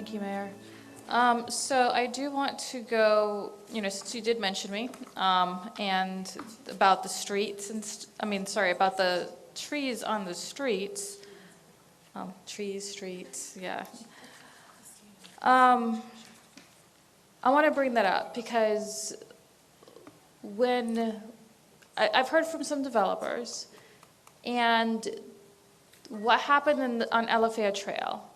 Thank you, Mayor. So I do want to go, since you did mention me, and about the streets, about the trees on the streets. Streets, yeah. I want to bring that up because when I've heard from some developers, and what happened on Alafaya Trail,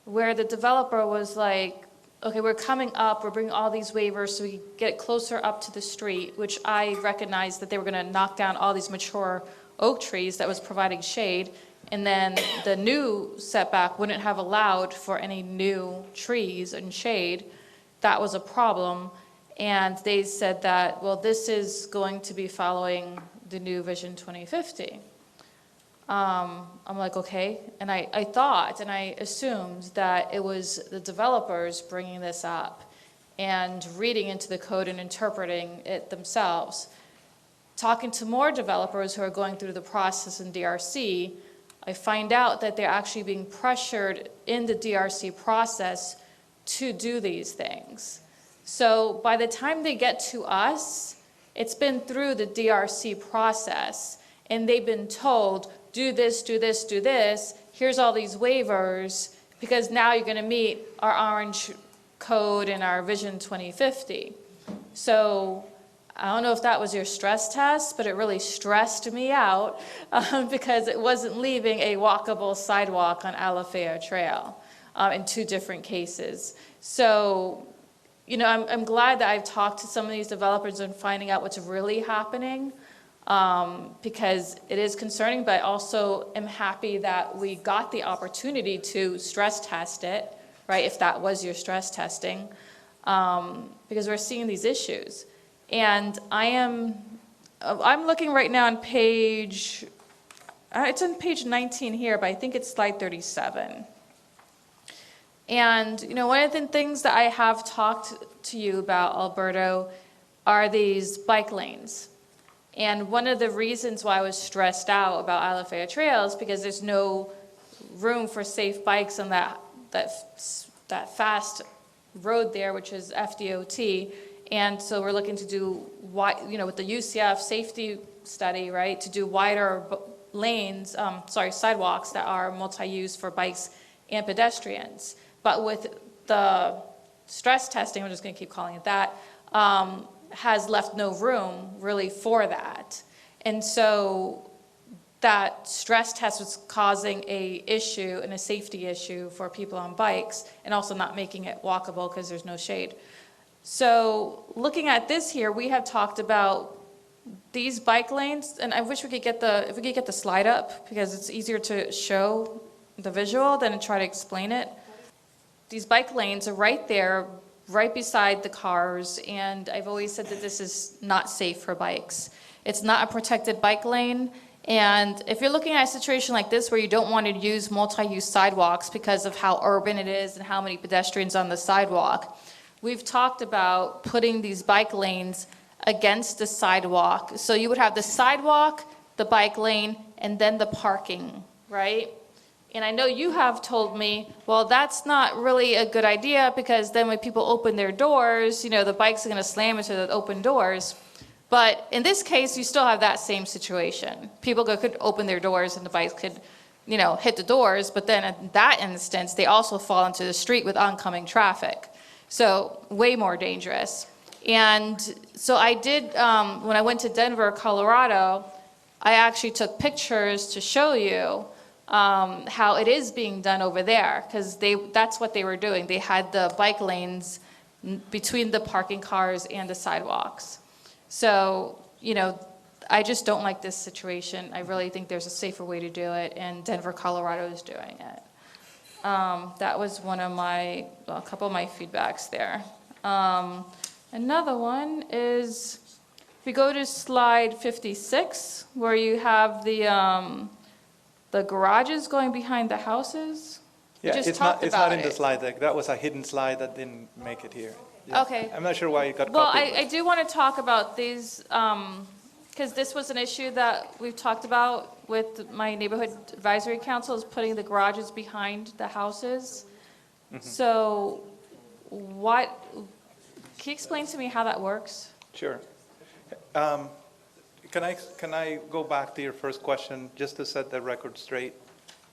where the developer was like, okay, we're coming up, we're bringing all these waivers so we get closer up to the street, which I recognized that they were going to knock down all these mature oak trees that was providing shade, and then the new setback wouldn't have allowed for any new trees and shade. That was a problem, and they said that, well, this is going to be following the new Vision 2050. I'm like, okay, and I thought and I assumed that it was the developers bringing this up and reading into the code and interpreting it themselves. Talking to more developers who are going through the process in DRC, I find out that they're actually being pressured in the DRC process to do these things. So by the time they get to us, it's been through the DRC process, and they've been told, do this, do this, do this, here's all these waivers, because now you're going to meet our orange code and our Vision 2050. So I don't know if that was your stress test, but it really stressed me out because it wasn't leaving a walkable sidewalk on Alafaya Trail in two different cases. So, I'm glad that I've talked to some of these developers and finding out what's really happening. Because it is concerning, but I also am happy that we got the opportunity to stress test it, right, if that was your stress testing, because we're seeing these issues. And I'm looking right now on page, it's on page 19 here, but I think it's slide 37. And, one of the things that I have talked to you about, Alberto, are these bike lanes. And one of the reasons why I was stressed out about Alafaya Trail is because there's no room for safe bikes on that fast road there, which is FDOT. And so we're looking to do, with the UCF safety study, right, to do wider lanes, sidewalks that are multi-use for bikes and pedestrians. But with the stress testing, we're just going to keep calling it that, has left no room really for that. And so that stress test was causing a issue and a safety issue for people on bikes, and also not making it walkable because there's no shade. So looking at this here, we have talked about these bike lanes, and I wish we could get the slide up because it's easier to show the visual than to try to explain it. These bike lanes are right there, right beside the cars, and I've always said that this is not safe for bikes. It's not a protected bike lane, and if you're looking at a situation like this where you don't want to use multi-use sidewalks because of how urban it is and how many pedestrians on the sidewalk, we've talked about putting these bike lanes against the sidewalk. So you would have the sidewalk, the bike lane, and then the parking, right? And I know you have told me, well, that's not really a good idea because then when people open their doors, the bikes are going to slam into the open doors. But in this case, you still have that same situation. People could open their doors and the bikes could, hit the doors. But then in that instance, they also fall into the street with oncoming traffic. So way more dangerous. And so I did, when I went to Denver, Colorado, I actually took pictures to show you how it is being done over there, because that's what they were doing. They had the bike lanes between the parking cars and the sidewalks. So, I just don't like this situation. I really think there's a safer way to do it, and Denver, Colorado is doing it. That was a couple of my feedbacks there. Another one is, if we go to slide 56, where you have the garages going behind the houses. Yeah, it's not in the slide deck. That was a hidden slide that didn't make it here. Yeah. Okay. I'm not sure why it got Well, copied. I do want to talk about these, because this was an issue that we've talked about with my neighborhood advisory council, is putting the garages behind the houses. So can you explain to me how that works? Sure. Can I go back to your first question just to set the record straight,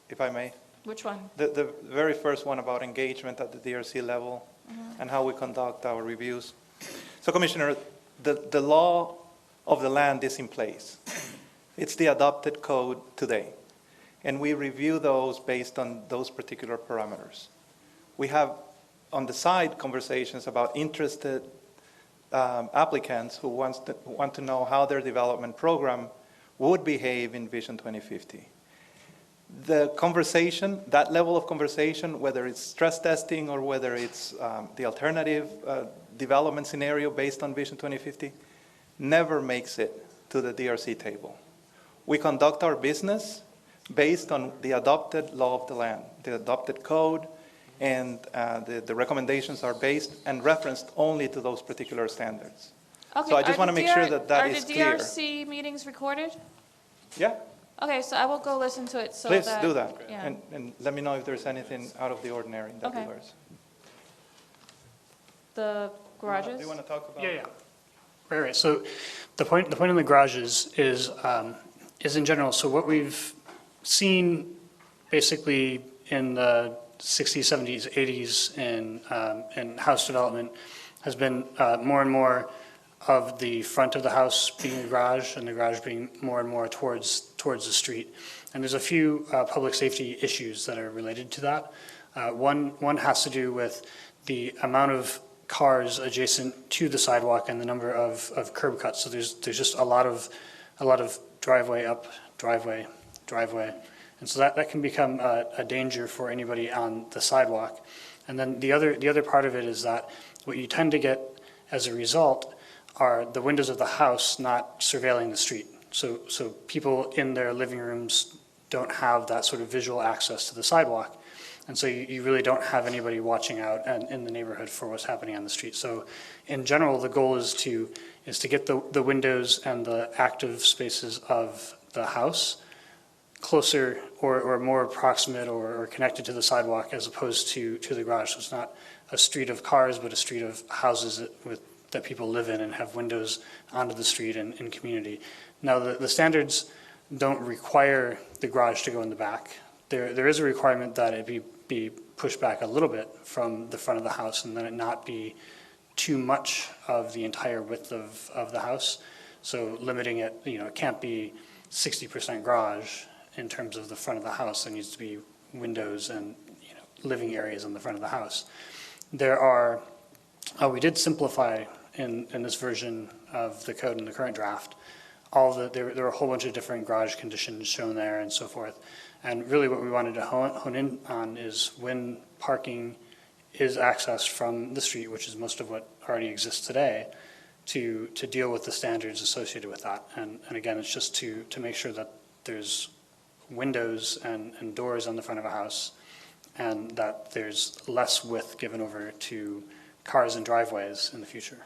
if I may? Which one? The very first one about engagement at the DRC level and how we conduct our reviews. So, Commissioner, the law of the land is in place. It's the adopted code today, and we review those based on those particular parameters. We have on the side conversations about interested applicants who want to know how their development program would behave in Vision 2050. The conversation, that level of conversation, whether it's stress testing or whether it's the alternative development scenario based on Vision 2050, never makes it to the DRC table. We conduct our business based on the adopted law of the land, the adopted code, and the recommendations are based and referenced only to those particular standards. Okay, So I just want to make sure that that is clear. Are the DRC meetings recorded? Yeah, Okay, so I will go listen to it so please that. do that. Yeah. And let me know if there's anything out of the ordinary in that Okay. regards. The Do garages? you want to talk about? Yeah. Right. So the point on the garages is in general. So what we've seen basically in the 60s, 70s, 80s in house development has been more and more of the front of the house being the garage and the garage being more and more towards the street. And there's a few public safety issues that are related to that. One has to do with the amount of cars adjacent to the sidewalk and the number of curb cuts. So there's just a lot of driveway up, driveway. And so that can become a danger for anybody on the sidewalk. And then the other part of it is that what you tend to get as a result are the windows of the house not surveilling the street. So people in their living rooms don't have that sort of visual access to the sidewalk. And so you really don't have anybody watching out and in the neighborhood for what's happening on the street. So in general, the goal is to get the windows and the active spaces of the house closer or more proximate or connected to the sidewalk as opposed to the garage. So it's not a street of cars, but a street of houses that people live in and have windows onto the street and in community. Now, the standards don't require the garage to go in the back. There is a requirement that it be pushed back a little bit from the front of the house and then it not be too much of the entire width of the house. So limiting it, it can't be 60% garage in terms of the front of the house. There needs to be windows and living areas on the front of the house. We did simplify in this version of the code in the current draft. There are a whole bunch of different garage conditions shown there and so forth. And really what we wanted to hone in on is when parking is accessed from the street, which is most of what already exists today, to deal with the standards associated with that. And again, it's just to make sure that there's windows and doors on the front of a house and that there's less width given over to cars and driveways in the future.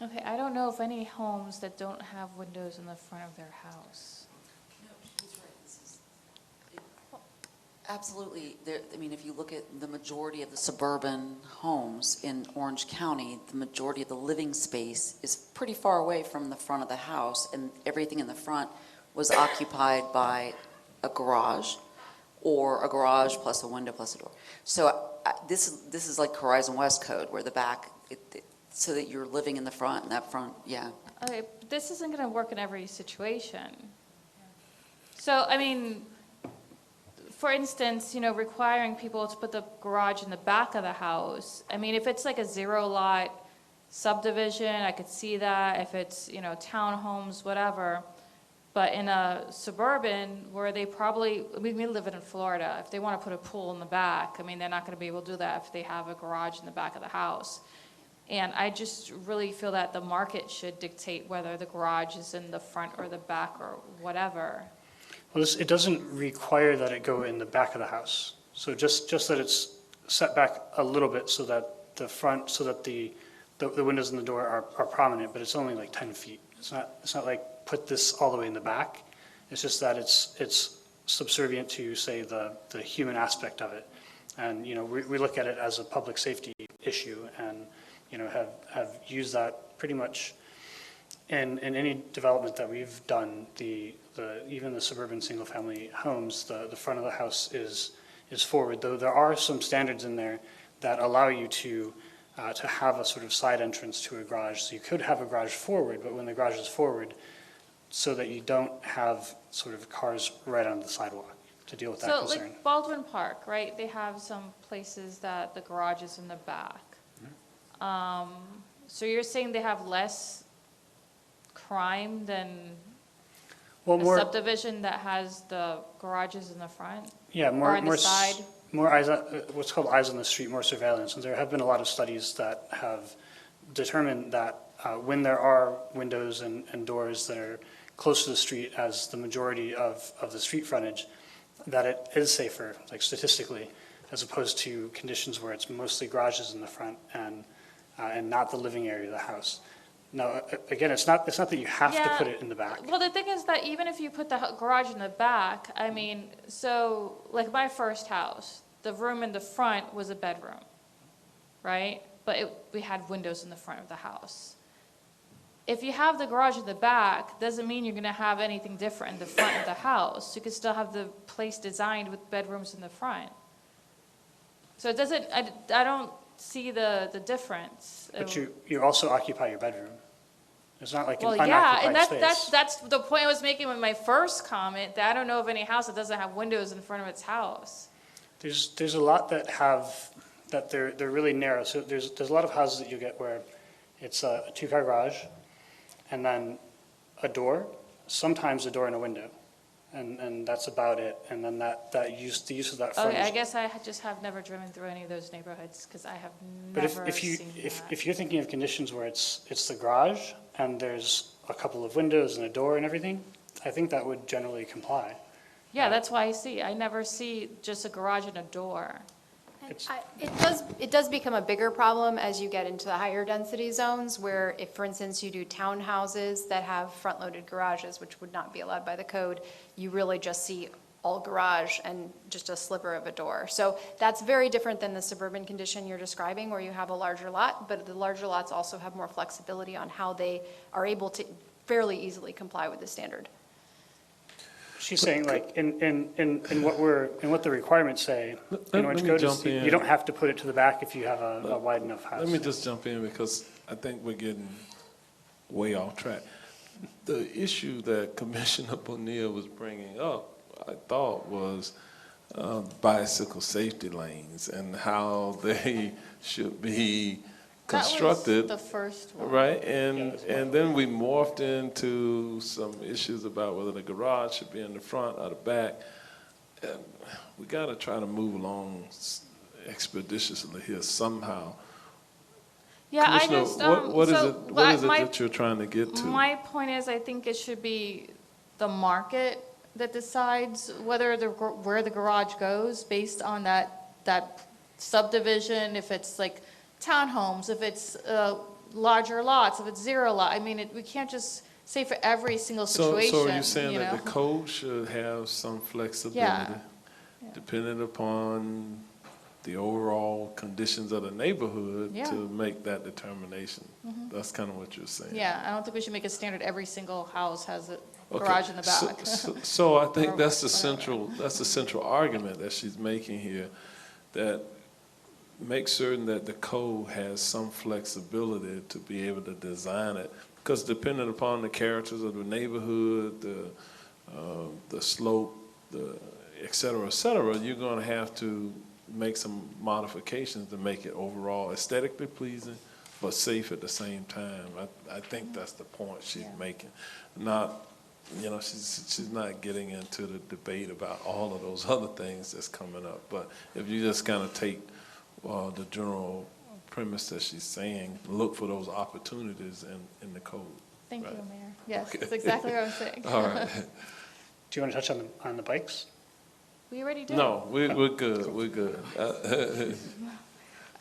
Okay, I don't know of any homes that don't have windows in the front of their house. No, she's right. Absolutely. If you look at the majority of the suburban homes in Orange County, the majority of the living space is pretty far away from the front of the house, and everything in the front was occupied by a garage or a garage plus a window plus a door. So this is like Horizon West Code, where the back, so that you're living in the front and that front, yeah. Okay, but this isn't going to work in every situation. So, for instance, requiring people to put the garage in the back of the house. If it's like a 0-lot subdivision, I could see that. If it's, townhomes, whatever. But in a suburban where they probably, we live in Florida, if they want to put a pool in the back, they're not going to be able to do that if they have a garage in the back of the house. And I just really feel that the market should dictate whether the garage is in the front or the back or whatever. Well, it doesn't require that it go in the back of the house. So just that it's set back a little bit so that the front, so that the windows and the door are prominent, but it's only like 10 feet. It's not like put this all the way in the back. It's just that it's subservient to, say, the human aspect of it. And, we look at it as a public safety issue and, have used that pretty much in any development that we've done, even the suburban single-family homes, the front of the house is forward, though there are some standards in there that allow you to have a sort of side entrance to a garage. So you could have a garage forward, but when the garage is forward, so that you don't have sort of cars right on the sidewalk to deal with that So concern. like Baldwin Park, right, they have some places that the garage is in the back. So you're saying they have less crime than Well, a more, subdivision that has the garages in the front? yeah, or more, on the side? more eyes, what's called eyes on the street, more surveillance. And there have been a lot of studies that have determined that when there are windows and doors that are close to the street as the majority of the street frontage, that it is safer, like statistically, as opposed to conditions where it's mostly garages in the front and not the living area of the house. Now, again, it's not that you have to Yeah. put it in the back. Well, the thing is that even if you put the garage in the back, I mean, so like my first house, the room in the front was a bedroom, right? But we had windows in the front of the house. If you have the garage in the back, doesn't mean you're gonna have anything different in the front of the house. You could still have the place designed with bedrooms in the front. So it doesn't, I don't see the difference. But you also occupy your bedroom. It's not like an Well, yeah, and unoccupied space. that's the point I was making with my first comment, that I don't know of any house that doesn't have windows in front of its house. There's a lot that they're really narrow. So there's a lot of houses that you get where it's a two-car garage and then a door, sometimes a door and a window. And that's about it. And then the use of that frontage. Okay, I guess I just have never driven through any of those neighborhoods, because I have But never if you, seen if that. if you're thinking of conditions where it's the garage and there's a couple of windows and a door and everything, I think that would generally comply. Yeah, that's why I never see just a garage and a door. It does become a bigger problem as you get into the higher density zones, where if, for instance, you do townhouses that have front-loaded garages, which would not be allowed by the code, you really just see all garage and just a sliver of a door. So that's very different than the suburban condition you're describing, where you have a larger lot, but the larger lots also have more flexibility on how they are able to fairly easily comply with the standard. She's saying like in what the requirements say in Orange let me Code is jump in. you don't have to put it to the back if you have a wide enough house. Let me just jump in because I think we're getting way off track. The issue that Commissioner Bonilla was bringing up, I thought, was bicycle safety lanes and how they should be constructed. That was the first one. Right, and then we morphed into some issues about whether the garage should be in the front or the back. And we got to try to move along expeditiously here somehow. Yeah, I Commissioner, just, what is so it? What is it my- that you're trying to get to? My point is, I think it should be the market that decides where the garage goes based on that subdivision, if it's like townhomes, if it's larger lots, if it's zero lot. I mean, we can't just say for every single situation, So are you saying that know? the code should have some flexibility Yeah. depending upon the overall conditions of the neighborhood Yeah. to make that determination? That's kind of what you're saying. Yeah, I don't think we should make a standard, every single house has a Okay. garage in the back. So I think Or that's the whatever. central argument that she's making here, that make certain that the code has some flexibility to be able to design it, because depending upon the characters of the neighborhood, the slope, et cetera, you're going to have to make some modifications to make it overall aesthetically pleasing, but safe at the same time. I think that's the point she's making. Not, she's not getting into the debate about all of those other things that's coming up. But if you just kind of take the general premise that she's saying, look for those opportunities in the code. Thank you, Right. Mayor. Yes, that's exactly what I'm saying. All right. Do you want to touch on the bikes? We already did. No, we're good. We're good.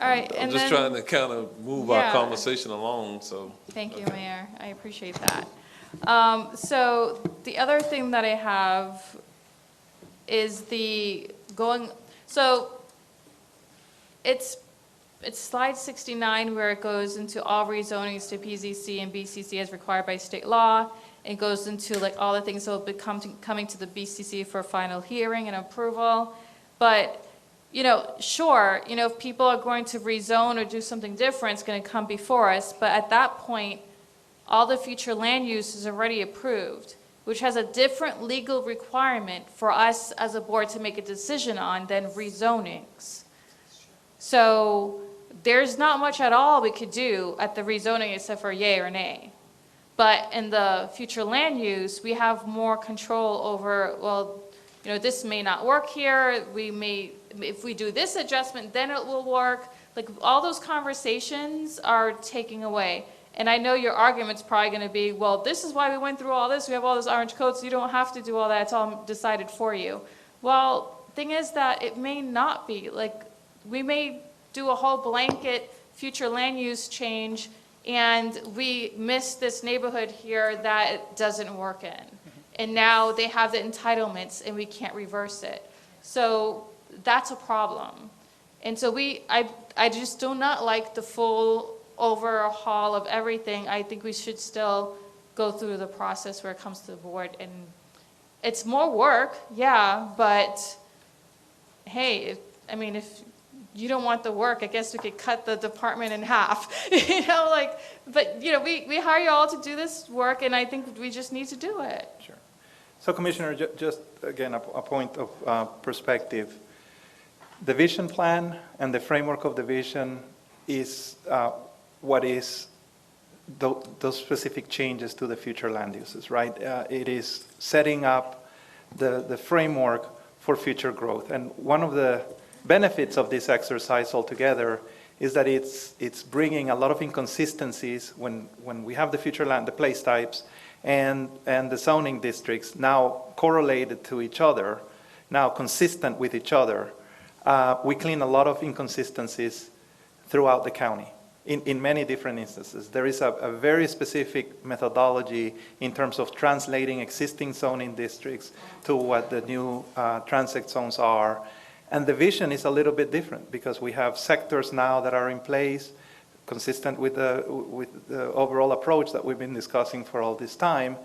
All right, I'm and just then, trying to kind of move Yeah. our conversation along, so. thank you, Mayor. I appreciate that. So the other thing that I have is so it's slide 69 where it goes into all rezonings to PZC and BCC as required by state law. It goes into like all the things that will be coming to the BCC for final hearing and approval. But, you know, sure, you know, if people are going to rezone or do something different, it's going to come before us. But at that point, all the future land use is already approved, which has a different legal requirement for us as a board to make a decision on than rezonings. So there's not much at all we could do at the rezoning except for yay or nay. But in the future land use, we have more control over, well, you know, this may not work here. We may, if we do this adjustment, then it will work. Like all those conversations are taking away. And I know your argument's probably going to be, well, this is why we went through all this. We have all this orange code, so you don't have to do all that. It's all decided for you. Well, thing is that it may not be. Like, we may do a whole blanket future land use change, and we miss this neighborhood here that it doesn't work in. And now they have the entitlements, and we can't reverse it. So that's a problem. And so I just do not like the full overhaul of everything. I think we should still go through the process where it comes to the board. And it's more work, yeah, but hey, if you don't want the work, I guess we could cut the department in half. You know, like, but you know, we hire you all to do this work, and I think we just need to do it. Sure. So, Commissioner, just again, a point of perspective. The vision plan and the framework of the vision is what is those specific changes to the future land uses, right? It is setting up the framework for future growth. And one of the benefits of this exercise altogether is that it's bringing a lot of inconsistencies when we have the future land, the place types, and the zoning districts now correlated to each other, now consistent with each other. We clean a lot of inconsistencies throughout the county in many different instances. There is a very specific methodology in terms of translating existing zoning districts to what the new transit zones are. And the vision is a little bit different because we have sectors now that are in place consistent with the overall approach that we've been discussing for all this time.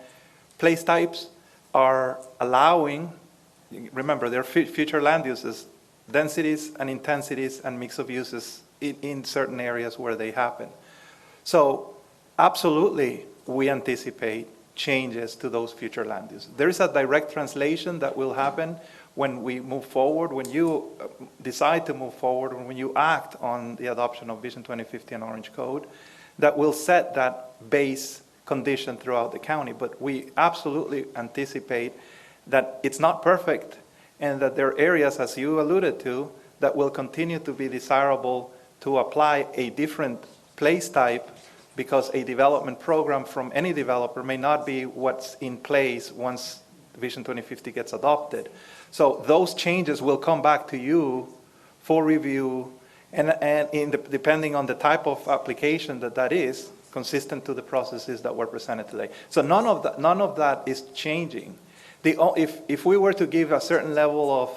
Place types are allowing, remember, they're future land uses, densities and intensities and mix of uses in certain areas where they happen. So absolutely, we anticipate changes to those future land uses. There is a direct translation that will happen when we move forward, when you decide to move forward, and when you act on the adoption of Vision 2050 and Orange Code, that will set that base condition throughout the county. But we absolutely anticipate that it's not perfect and that there are areas, as you alluded to, that will continue to be desirable to apply a different place type because a development program from any developer may not be what's in place once Vision 2050 gets adopted. So those changes will come back to you for review and depending on the type of application that is, consistent to the processes that were presented today. So none of that is changing. If we were to give a certain level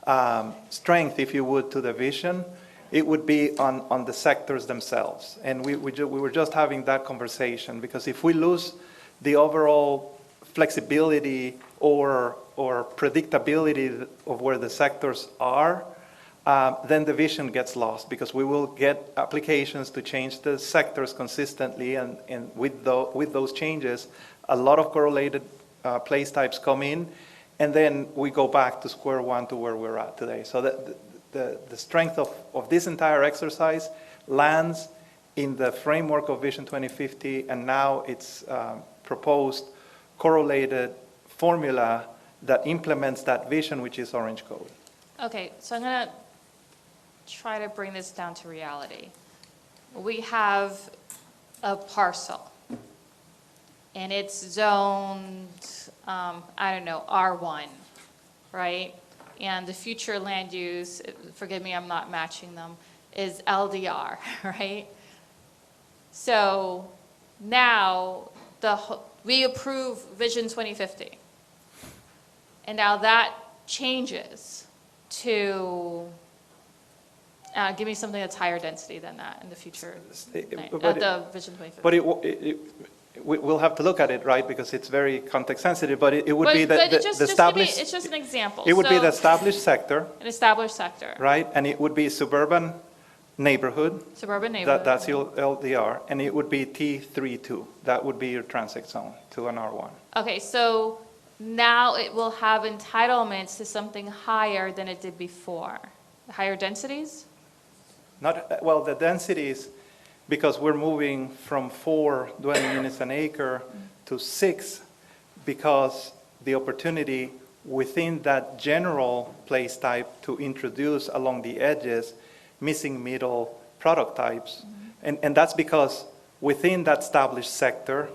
of strength, if you would, to the vision, it would be on the sectors themselves. And we were just having that conversation because if we lose the overall flexibility or predictability of where the sectors are, then the vision gets lost because we will get applications to change the sectors consistently, and with those changes, a lot of correlated place types come in, and then we go back to square one to where we're at today. So the strength of this entire exercise lands in the framework of Vision 2050, and now it's proposed correlated formula that implements that vision, which is Orange Code. Okay, so I'm going to try to bring this down to reality. We have a parcel, and it's zoned, R1, right? And the future land use, forgive me, I'm not matching them, is LDR, right? So now we approve Vision 2050. And now that changes to Give me something that's higher density than that in the future, But at the Vision 2050. But we'll have to look at it, right, because it's very context sensitive, but it would be But the just the give me, established, it's just an example. it would be So, the established sector, an established sector, right? And it would be suburban neighborhood, suburban neighborhood. that's your LDR, and it would be T32. That would be your transit zone to an R1. Okay, so now it will have entitlements to something higher than it did before. Higher densities? Not, well, the densities, because we're moving from 4 dwelling units an acre to 6, because the opportunity within that general place type to introduce along the edges missing middle product types. And that's because within that established sector,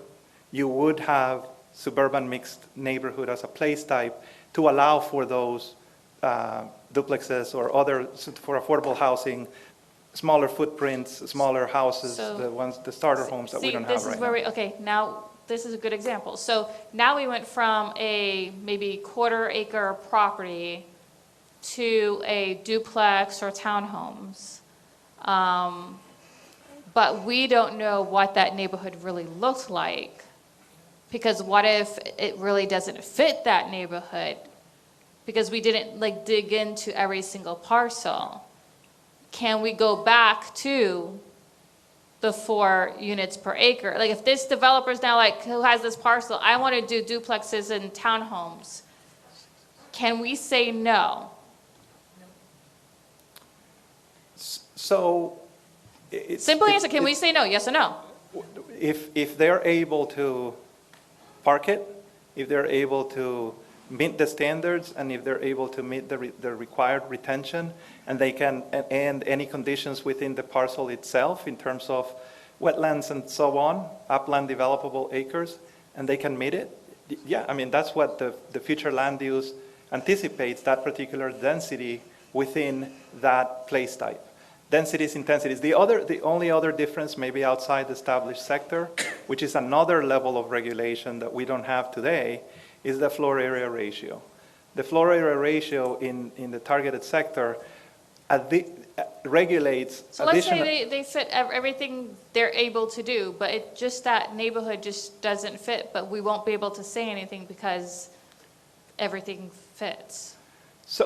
you would have suburban mixed neighborhood as a place type to allow for those duplexes or other, for affordable housing, smaller footprints, smaller houses, So- the starter homes that we don't have See, this right is where now. we, okay, now, this is a good example. So now we went from a maybe quarter acre property to a duplex or townhomes. But we don't know what that neighborhood really looked like. Because what if it really doesn't fit that neighborhood? Because we didn't like dig into every single parcel. Can we go back to the 4 units per acre? Like if this developer's now like, who has this parcel, I want to do duplexes and townhomes. Can we say no? So. it's- Simple it's- answer, can we say no, yes or no? If they're able to park it, if they're able to meet the standards, and if they're able to meet the required retention, and they can, and any conditions within the parcel itself in terms of wetlands and so on, upland developable acres, and they can meet it, yeah, I mean, that's what the future land use anticipates, that particular density within that place type. Densities, intensities. The only other difference maybe outside the established sector, which is another level of regulation that we don't have today, is the floor area ratio. The floor area ratio in the targeted sector regulates So let's additional. say they fit everything they're able to do, but it just, that neighborhood just doesn't fit, but we won't be able to say anything because everything fits.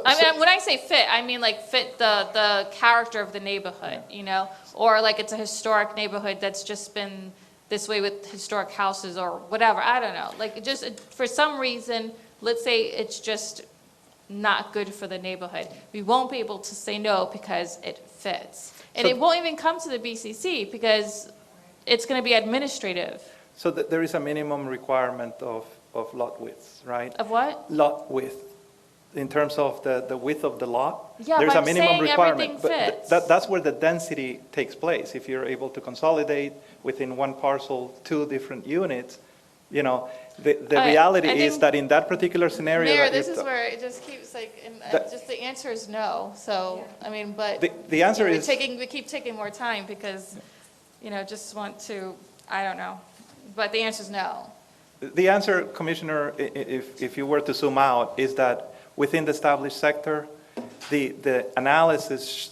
I mean, when I say fit, I mean like fit the character of the neighborhood, you know? Or like it's a historic neighborhood that's just been this way with historic houses or whatever, I don't know. Like it just, for some reason, let's say it's just not good for the neighborhood. We won't be able to say no because it fits. And So- it won't even come to the BCC because it's gonna be administrative. So there is a minimum requirement of lot widths, right? Of what? Lot width, in terms of the width of the lot. Yeah, There's but a I'm minimum saying requirement. everything But fits. that's where the density takes place. If you're able to consolidate within one parcel 2 different units, you know, the I reality is think- that in that particular scenario. Mayor, that this you're is ta- where it just keeps like, and That- just the answer is no, so, I mean, but. The answer you know, is. we keep taking more time because, you know, just want to, I don't know, but the answer is no. The answer, Commissioner, if you were to zoom out, is that within the established sector, the analysis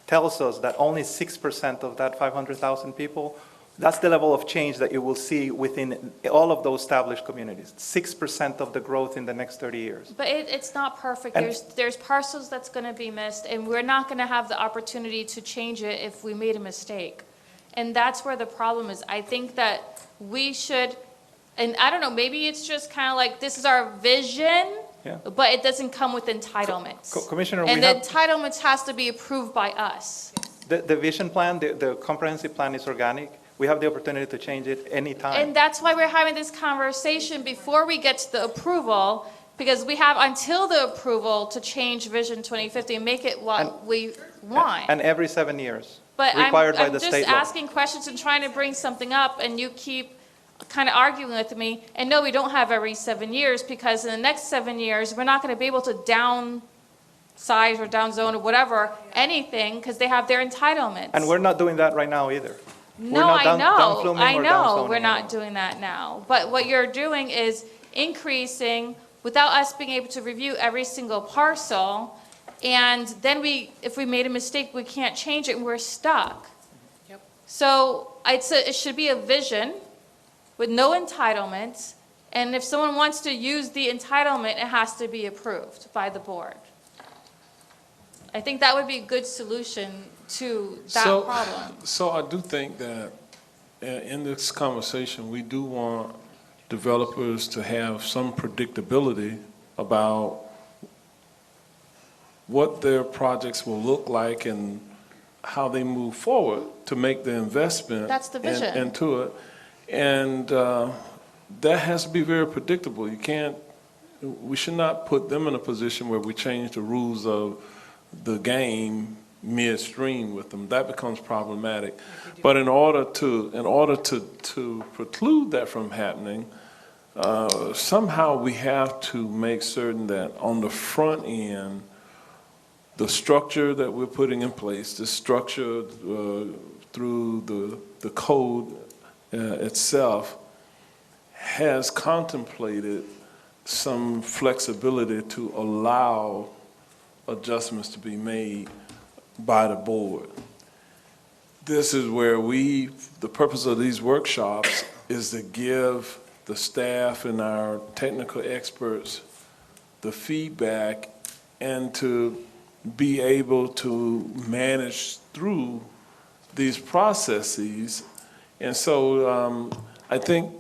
tells us that only 6% of that 500,000 people, that's the level of change that you will see within all of those established communities. 6% of the growth in the next 30 years. But it's not perfect, And- there's parcels that's gonna be missed, and we're not gonna have the opportunity to change it if we made a mistake. And that's where the problem is, I think that we should, and I don't know, maybe it's just kinda like, this is our vision, Yeah. but it doesn't come with entitlements. Commissioner, we And the have, entitlements has to be approved by us. the vision plan, the comprehensive plan is organic. We have the opportunity to change it anytime. And that's why we're having this conversation before we get to the approval, because we have until the approval to change Vision 2050 and make it what we want. And every 7 years, But required by I'm the just state law. asking questions and trying to bring something up, and you keep kind of arguing with me. And no, we don't have every 7 years, because in the next 7 years, we're not going to be able to downsize or downzone or whatever, anything, because they have their entitlements. And we're not doing that right now either. We're No, not I know, downfluming I or know, downzoning we're not anyone. doing that now. But what you're doing is increasing, without us being able to review every single parcel, And then if we made a mistake, we can't change it and we're stuck. Yep. So it should be a vision with no entitlements. And if someone wants to use the entitlement, it has to be approved by the board. I think that would be a good solution to that problem. So I do think that in this conversation, we do want developers to have some predictability about what their projects will look like and how they move forward to make the investment That's the vision. into it. And that has to be very predictable. We should not put them in a position where we change the rules of the game midstream with them. That becomes problematic. But in order to preclude that from happening, somehow we have to make certain that on the front end, the structure that we're putting in place, the structure through the code itself, has contemplated some flexibility to allow adjustments to be made by the board. This is where the purpose of these workshops is to give the staff and our technical experts the feedback and to be able to manage through these processes. And so I think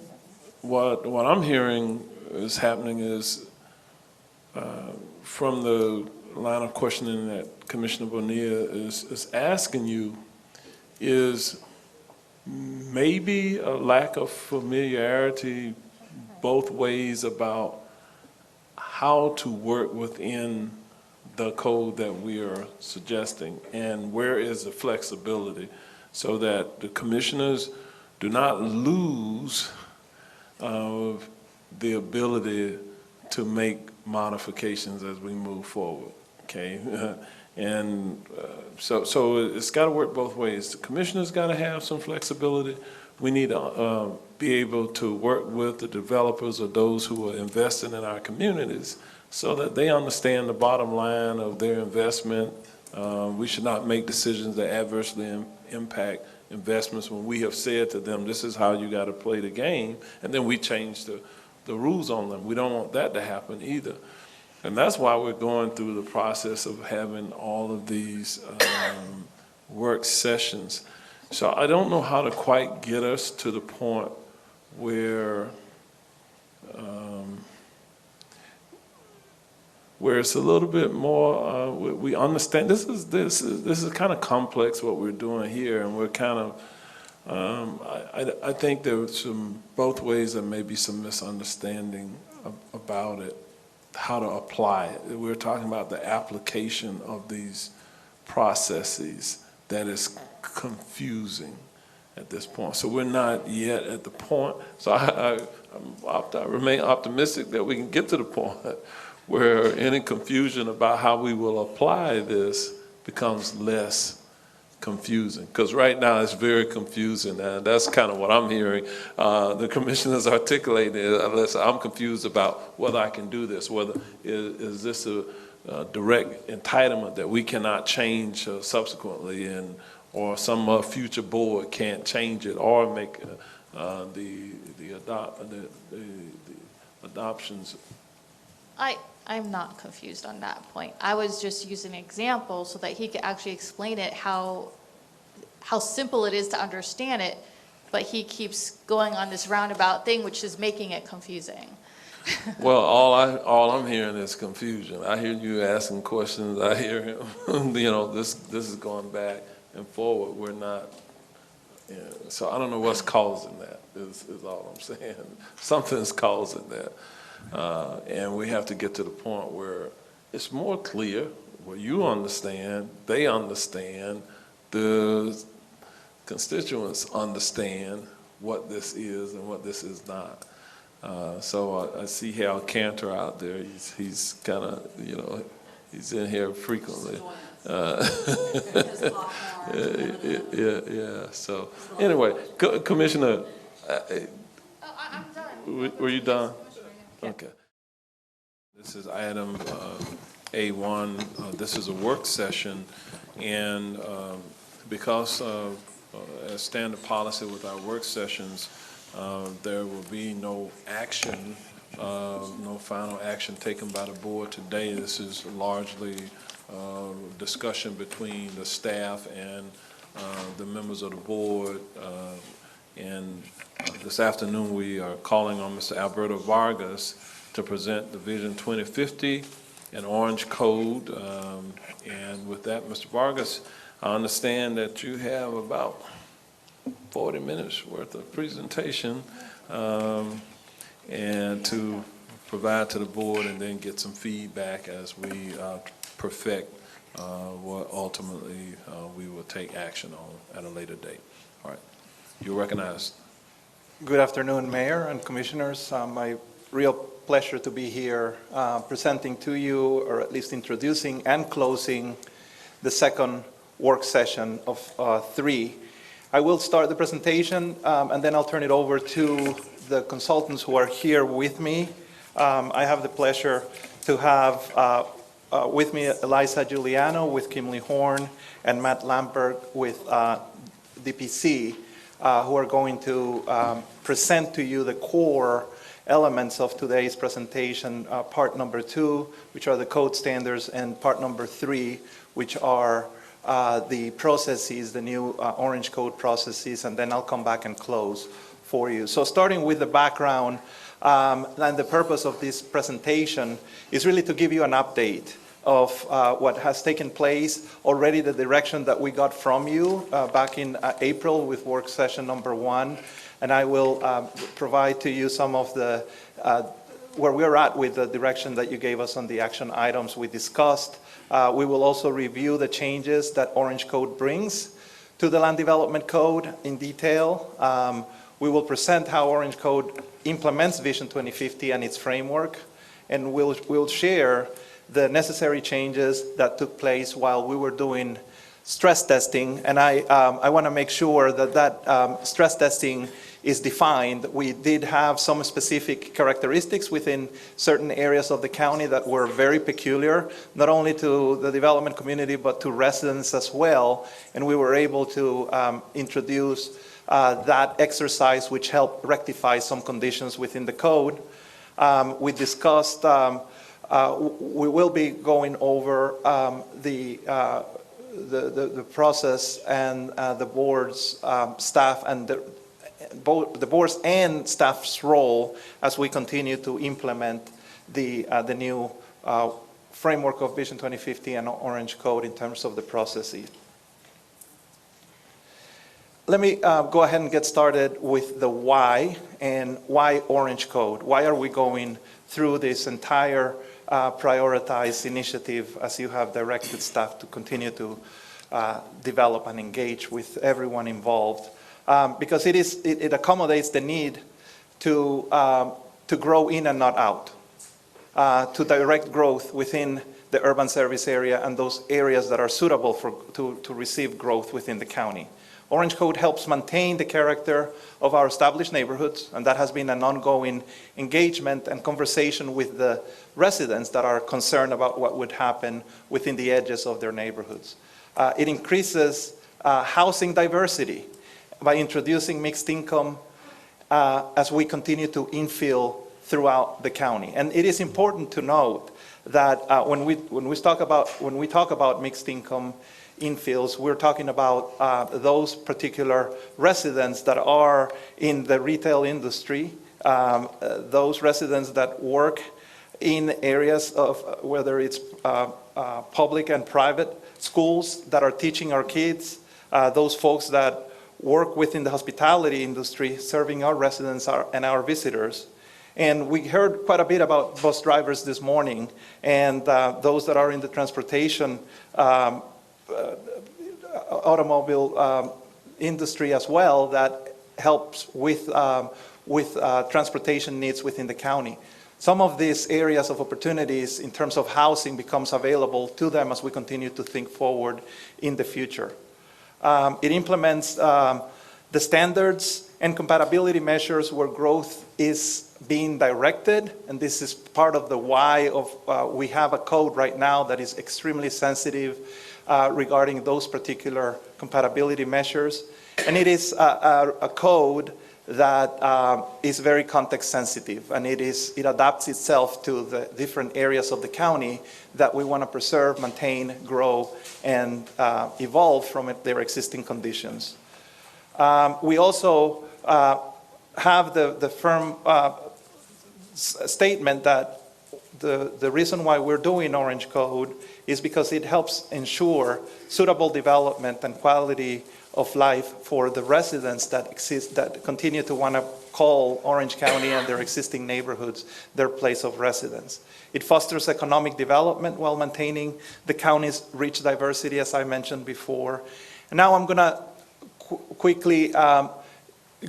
what I'm hearing is happening is from the line of questioning that Commissioner Bonilla is asking you is maybe a lack of familiarity both ways about how to work within the code that we are suggesting and where is the flexibility so that the commissioners do not lose the ability to make modifications as we move forward, okay? And so it's got to work both ways. The commissioner's got to have some flexibility. We need to be able to work with the developers or those who are investing in our communities so that they understand the bottom line of their investment. We should not make decisions that adversely impact investments when we have said to them, this is how you got to play the game, and then we change the rules on them. We don't want that to happen either. And that's why we're going through the process of having all of these work sessions. So I don't know how to quite get us to the point where it's a little bit more, we understand, this is kind of complex what we're doing here, and we're kind of, I think there's both ways there may be some misunderstanding about it, how to apply it. We're talking about the application of these processes that is confusing at this point. So we're not yet at the point. So I remain optimistic that we can get to the point where any confusion about how we will apply this becomes less confusing. Because right now it's very confusing, and that's kind of what I'm hearing. The commissioners articulating it, I'm confused about whether I can do this, whether is this a direct entitlement that we cannot change subsequently, or some future board can't change it or make the adoptions. I'm not confused on that point. I was just using an example so that he could actually explain it, how simple it is to understand it, but he keeps going on this roundabout thing, which is making it confusing. Well, all I'm hearing is confusion. I hear you asking questions. I hear him, this is going back and forward. We're not, so I don't know what's causing that, is all I'm saying. Something's causing that. And we have to get to the point where it's more clear, where you understand, they understand, the constituents understand what this is and what this is not. So I see Hal Cantor out there. He's kind of, he's in here frequently. Yeah. So anyway, Commissioner, I'm done. were you done? Okay. This is item A1. This is a work session, and because as standard policy with our work sessions, there will be no action, no final action taken by the board today. This is largely discussion between the staff and the members of the board. And this afternoon, we are calling on Mr. Alberto Vargas to present the Vision 2050 and Orange Code. And with that, Mr. Vargas, I understand that you have about 40 minutes worth of presentation and to provide to the board and then get some feedback as we perfect what ultimately we will take action on at a later date. All right, you're recognized. Good afternoon, Mayor and Commissioners. My real pleasure to be here presenting to you, or at least introducing and closing the second work session of 3. I will start the presentation and then I'll turn it over to the consultants who are here with me. I have the pleasure to have with me Eliza Giuliano with Kimley Horn and Matt Lampert with DPC, who are going to present to you the core elements of today's presentation, part number 2, which are the code standards, and part number 3, which are the processes, the new Orange Code processes, and then I'll come back and close for you. So starting with the background, and the purpose of this presentation is really to give you an update of what has taken place already, the direction that we got from you back in April with work session number 1. And I will provide to you some of the, where we're at with the direction that you gave us on the action items we discussed. We will also review the changes that Orange Code brings to the Land Development Code in detail. We will present how Orange Code implements Vision 2050 and its framework, and we'll share the necessary changes that took place while we were doing stress testing. And I want to make sure that that stress testing is defined. We did have some specific characteristics within certain areas of the county that were very peculiar, not only to the development community, but to residents as well. And we were able to introduce that exercise, which helped rectify some conditions within the code. We discussed, we will be going over the process and the board's staff and both the board's and staff's role as we continue to implement the new framework of Vision 2050 and Orange Code in terms of the processes. Let me go ahead and get started with the why, and why Orange Code. Why are we going through this entire prioritized initiative as you have directed staff to continue to develop and engage with everyone involved? Because it accommodates the need to grow in and not out, to direct growth within the urban service area and those areas that are suitable to receive growth within the county. Orange Code helps maintain the character of our established neighborhoods, and that has been an ongoing engagement and conversation with the residents that are concerned about what would happen within the edges of their neighborhoods. It increases housing diversity by introducing mixed income as we continue to infill throughout the county. And it is important to note that when we talk about mixed income infills, we're talking about those particular residents that are in the retail industry, those residents that work in areas of whether it's public and private schools that are teaching our kids, those folks that work within the hospitality industry, serving our residents and our visitors. And we heard quite a bit about bus drivers this morning, and those that are in the transportation automobile industry as well, that helps with transportation needs within the county. Some of these areas of opportunities in terms of housing becomes available to them as we continue to think forward in the future. It implements the standards and compatibility measures where growth is being directed, and this is part of the why of we have a code right now that is extremely sensitive regarding those particular compatibility measures. And it is a code that is very context sensitive, and it adapts itself to the different areas of the county that we want to preserve, maintain, grow, and evolve from their existing conditions. We also have the firm statement that the reason why we're doing Orange Code is because it helps ensure suitable development and quality of life for the residents that continue to want to call Orange County and their existing neighborhoods their place of residence. It fosters economic development while maintaining the county's rich diversity, as I mentioned before. And now I'm going to quickly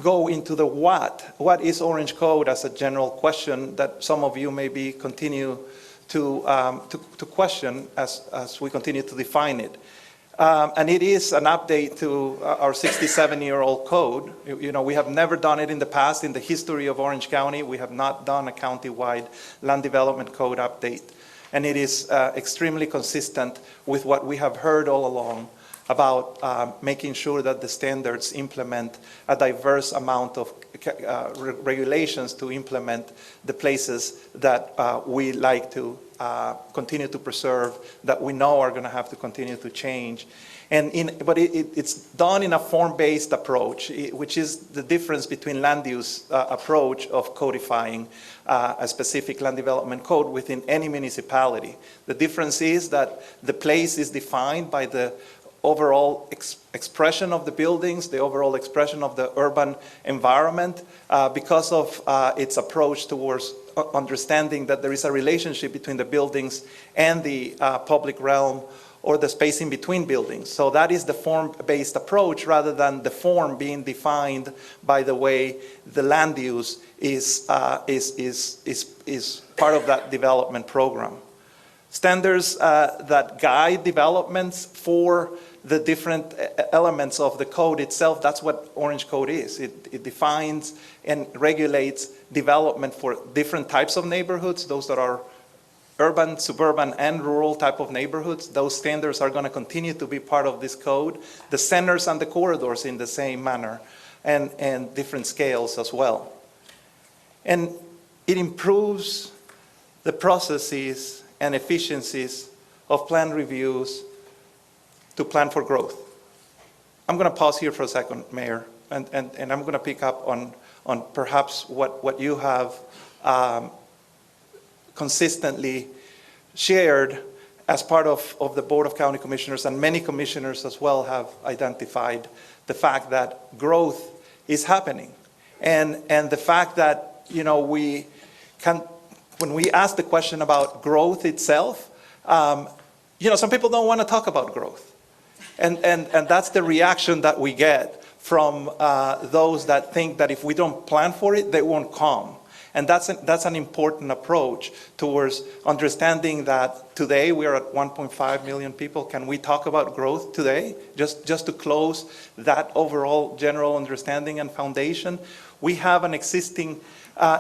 go into the what. What is Orange Code as a general question that some of you maybe continue to question as we continue to define it. And it is an update to our 67-year-old code. You know, we have never done it in the past. In the history of Orange County, we have not done a county-wide land development code update. And it is extremely consistent with what we have heard all along about making sure that the standards implement a diverse amount of regulations to implement the places that we like to continue to preserve, that we know are going to have to continue to change. But it's done in a form-based approach, which is the difference between land use approach of codifying a specific land development code within any municipality. The difference is that the place is defined by the overall expression of the buildings, the overall expression of the urban environment, because of its approach towards understanding that there is a relationship between the buildings and the public realm or the space in between buildings. So that is the form-based approach rather than the form being defined by the way the land use is part of that development program. Standards that guide developments for the different elements of the code itself, that's what Orange Code is. It defines and regulates development for different types of neighborhoods, those that are urban, suburban, and rural type of neighborhoods. Those standards are going to continue to be part of this code. The centers and the corridors in the same manner, and different scales as well. And it improves the processes and efficiencies of plan reviews to plan for growth. I'm going to pause here for a second, Mayor, and I'm going to pick up on perhaps what you have consistently shared as part of the Board of County Commissioners, and many commissioners as well have identified the fact that growth is happening. And the fact that, you know, we can, when we ask the question about growth itself, you know, some people don't want to talk about growth. And that's the reaction that we get from those that think that if we don't plan for it, they won't come. And that's an important approach towards understanding that today we are at 1.5 million people. Can we talk about growth today? Just to close that overall general understanding and foundation. We have an existing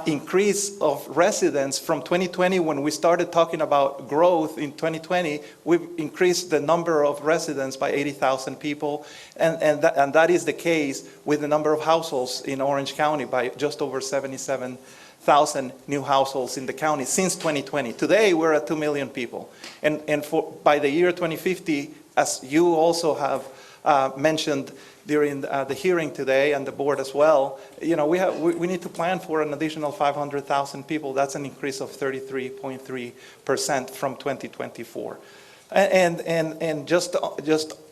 increase of residents from 2020, when we started talking about growth in 2020, we've increased the number of residents by 80,000 people, and that is the case with the number of households in Orange County by just over 77,000 new households in the county since 2020. Today we're at 2 million people, and by the year 2050, as you also have mentioned during the hearing today, and the board as well, you know, we need to plan for an additional 500,000 people. That's an increase of 33.3% from 2024, and just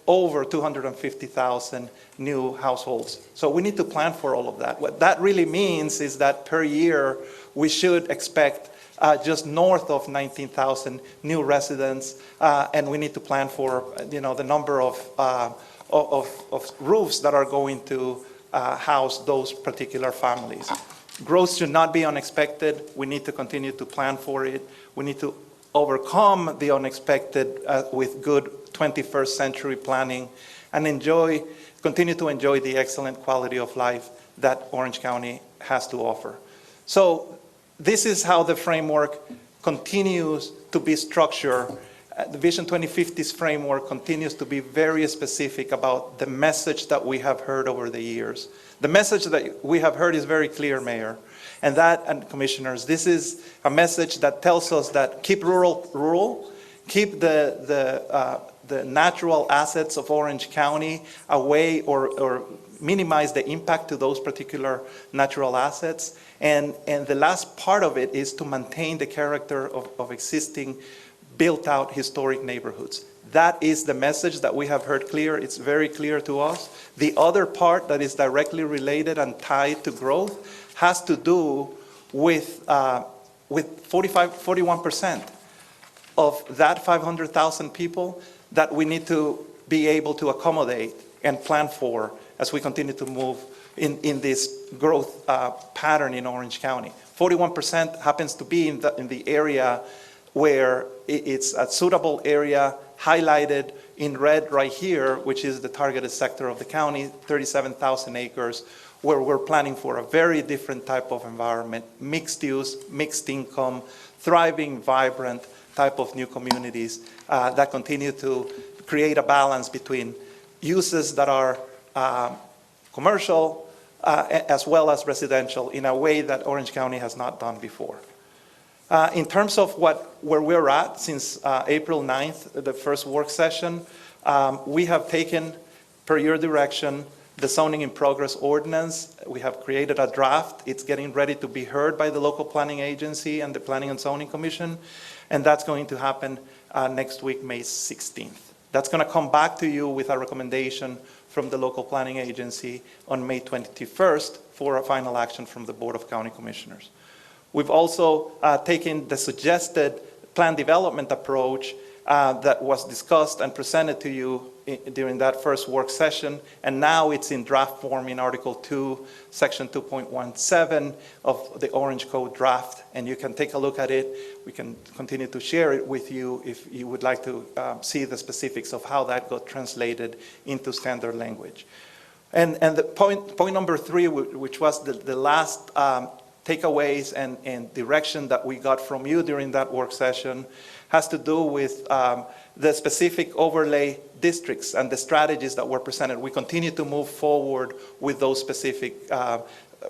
over 250,000 new households. So we need to plan for all of that. What that really means is that per year we should expect just north of 19,000 new residents, and we need to plan for, you know, the number of roofs that are going to house those particular families. Growth should not be unexpected. We need to continue to plan for it. We need to overcome the unexpected with good 21st century planning, and continue to enjoy the excellent quality of life that Orange County has to offer. So this is how the framework continues to be structured. The Vision 2050's framework continues to be very specific about the message that we have heard over the years. The message that we have heard is very clear, Mayor, and Commissioners. This is a message that tells us that keep rural, keep the natural assets of Orange County away or minimize the impact to those particular natural assets. And the last part of it is to maintain the character of existing built-out historic neighborhoods. That is the message that we have heard clear. It's very clear to us. The other part that is directly related and tied to growth has to do with 41% of that 500,000 people that we need to be able to accommodate and plan for as we continue to move in this growth pattern in Orange County. 41% happens to be in the area where it's a suitable area highlighted in red right here, which is the targeted sector of the county, 37,000 acres, where we're planning for a very different type of environment, mixed use, mixed income, thriving, vibrant type of new communities that continue to create a balance between uses that are commercial as well as residential in a way that Orange County has not done before. In terms of where we're at since April 9th, the first work session, we have taken, per your direction, the zoning in progress ordinance. We have created a draft. It's getting ready to be heard by the local planning agency and the Planning and Zoning Commission, and that's going to happen next week, May 16th. That's going to come back to you with a recommendation from the local planning agency on May 21st for a final action from the Board of County Commissioners. We've also taken the suggested plan development approach that was discussed and presented to you during that first work session, and now it's in draft form in Article 2, Section 2.17 of the Orange Code draft, and you can take a look at it. We can continue to share it with you if you would like to see the specifics of how that got translated into standard language. And the point number 3, which was the last takeaways and direction that we got from you during that work session, has to do with the specific overlay districts and the strategies that were presented. We continue to move forward with those specific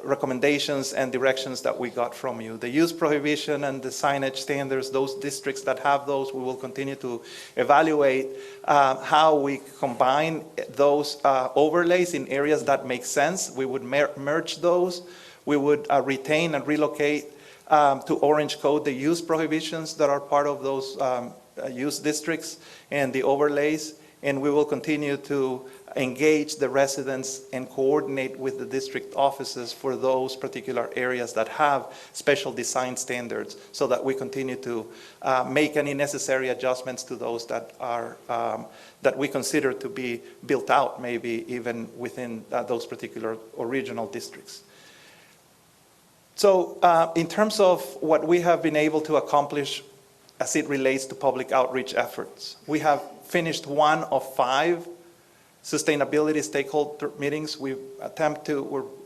recommendations and directions that we got from you. The use prohibition and the signage standards, those districts that have those, we will continue to evaluate how we combine those overlays in areas that make sense. We would merge those. We would retain and relocate to Orange Code the use prohibitions that are part of those use districts and the overlays, and we will continue to engage the residents and coordinate with the district offices for those particular areas that have special design standards, so that we continue to make any necessary adjustments to those that are that we consider to be built out, maybe even within those particular original districts. So in terms of what we have been able to accomplish as it relates to public outreach efforts, we have finished 1 of 5 sustainability stakeholder meetings. We're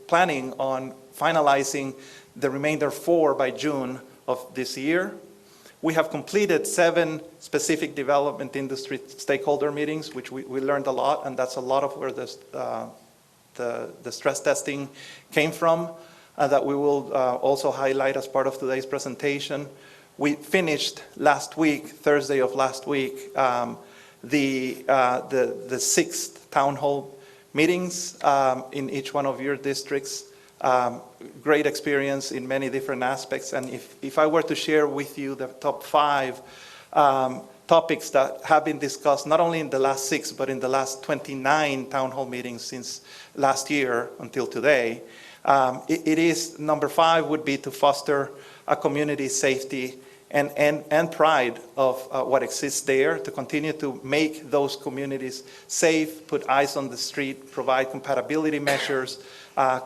planning on finalizing the remainder 4 by June of this year. We have completed 7 specific development industry stakeholder meetings, which we learned a lot, and that's a lot of where the stress testing came from. That we will also highlight as part of today's presentation. We finished last week, Thursday of last week, the 6th town hall meetings in each one of your districts. Great experience in many different aspects, and if I were to share with you the top 5 topics that have been discussed, not only in the last 6, but in the last 29 town hall meetings since last year until today, it is number 5 would be to foster a community safety and pride of what exists there, to continue to make those communities safe, put eyes on the street, provide compatibility measures,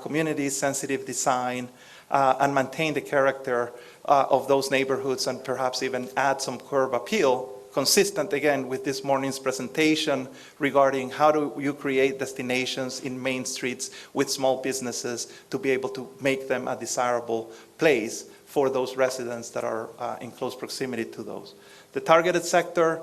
community sensitive design, and maintain the character of those neighborhoods, and perhaps even add some curb appeal, consistent again with this morning's presentation regarding how do you create destinations in main streets with small businesses to be able to make them a desirable place for those residents that are in close proximity to those. The targeted sector,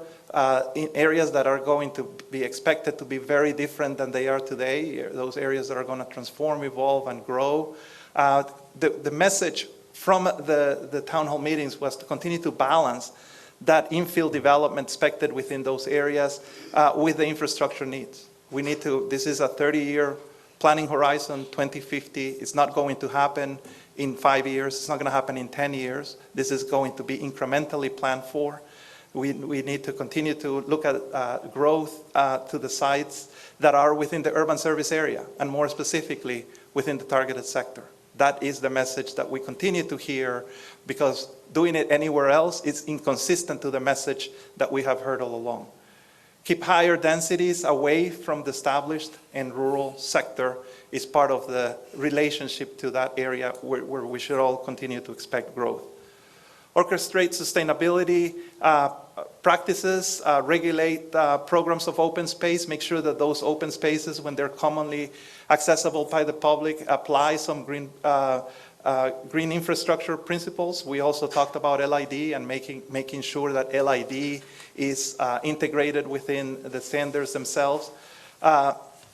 in areas that are going to be expected to be very different than they are today, those areas that are going to transform, evolve, and grow. The message from the town hall meetings was to continue to balance that infill development expected within those areas with the infrastructure needs. We need to, this is a 30-year planning horizon, 2050. It's not going to happen in 5 years. It's not going to happen in 10 years. This is going to be incrementally planned for. We need to continue to look at growth to the sites that are within the urban service area, and more specifically within the targeted sector. That is the message that we continue to hear, because doing it anywhere else is inconsistent to the message that we have heard all along. Keep higher densities away from the established and rural sector is part of the relationship to that area where we should all continue to expect growth. Orchestrate sustainability practices, regulate programs of open space, make sure that those open spaces, when they're commonly accessible by the public, apply some green infrastructure principles. We also talked about LID and making sure that LID is integrated within the standards themselves.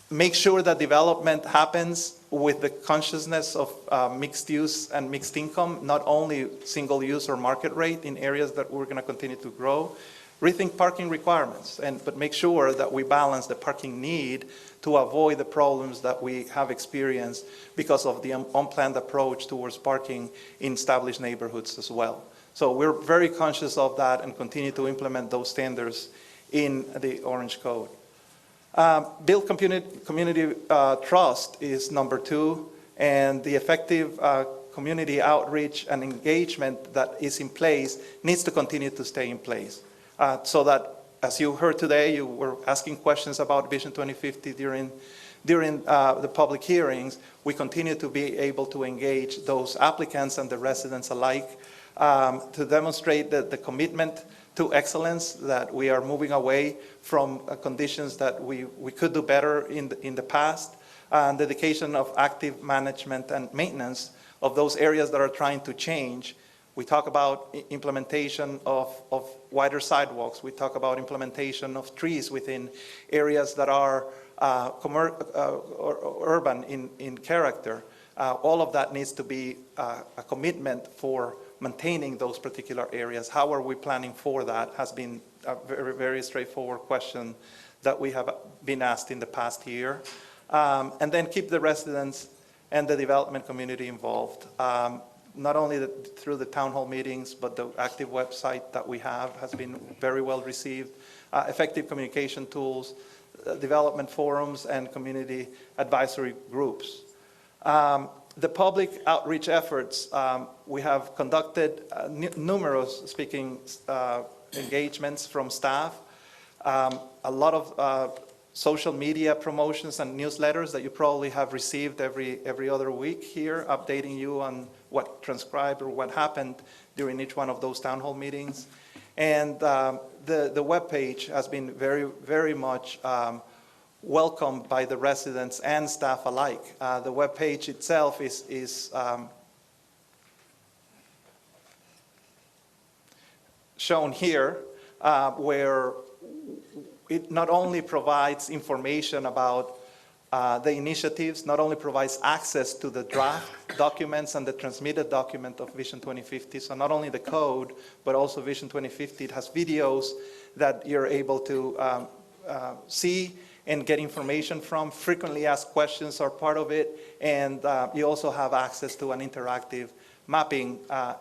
Make sure that development happens with the consciousness of mixed use and mixed income, not only single use or market rate in areas that we're going to continue to grow. Rethink parking requirements, but make sure that we balance the parking need to avoid the problems that we have experienced because of the unplanned approach towards parking in established neighborhoods as well. So we're very conscious of that and continue to implement those standards in the Orange Code. Build community trust is number 2, and the effective community outreach and engagement that is in place needs to continue to stay in place. So that, as you heard today, you were asking questions about Vision 2050 during the public hearings. We continue to be able to engage those applicants and the residents alike to demonstrate the commitment to excellence, that we are moving away from conditions that we could do better in the past, and dedication of active management and maintenance of those areas that are trying to change. We talk about implementation of wider sidewalks. We talk about implementation of trees within areas that are urban in character. All of that needs to be a commitment for maintaining those particular areas. How are we planning for that has been a very, very straightforward question that we have been asked in the past year. And then keep the residents and the development community involved. Not only through the town hall meetings, but the active website that we have has been very well received. Effective communication tools, development forums, and community advisory groups. The public outreach efforts, we have conducted numerous speaking engagements from staff, a lot of social media promotions and newsletters that you probably have received every other week here, updating you on what transpired or what happened during each one of those town hall meetings. And the webpage has been very, very much welcomed by the residents and staff alike. The webpage itself is shown here, where it not only provides information about the initiatives, not only provides access to the draft documents and the transmitted document of Vision 2050, so not only the code, but also Vision 2050. It has videos that you're able to see and get information from. Frequently asked questions are part of it, and you also have access to an interactive mapping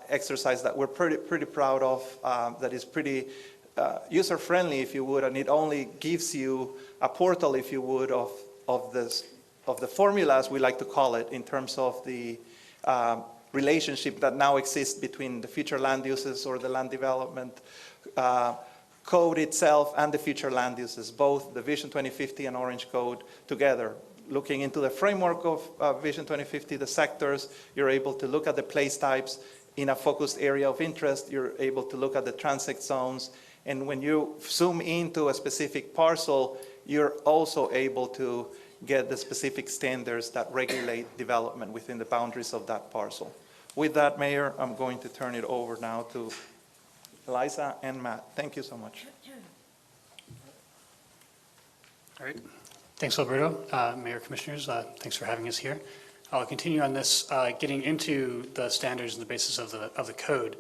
exercise that we're pretty proud of, that is pretty user-friendly, if you would, and it only gives you a portal, if you would, of the formula, as we like to call it, in terms of the relationship that now exists between the future land uses or the land development code itself and the future land uses, both the Vision 2050 and Orange Code together. Looking into the framework of Vision 2050, the sectors, you're able to look at the place types in a focused area of interest. You're able to look at the transect zones. And when you zoom into a specific parcel, you're also able to get the specific standards that regulate development within the boundaries of that parcel. With that, Mayor, I'm going to turn it over now to Eliza and Matt. Thank you so much. All right. Thanks, Alberto. Mayor, Commissioners, thanks for having us here. I'll continue on this, getting into the standards and the basis of the code.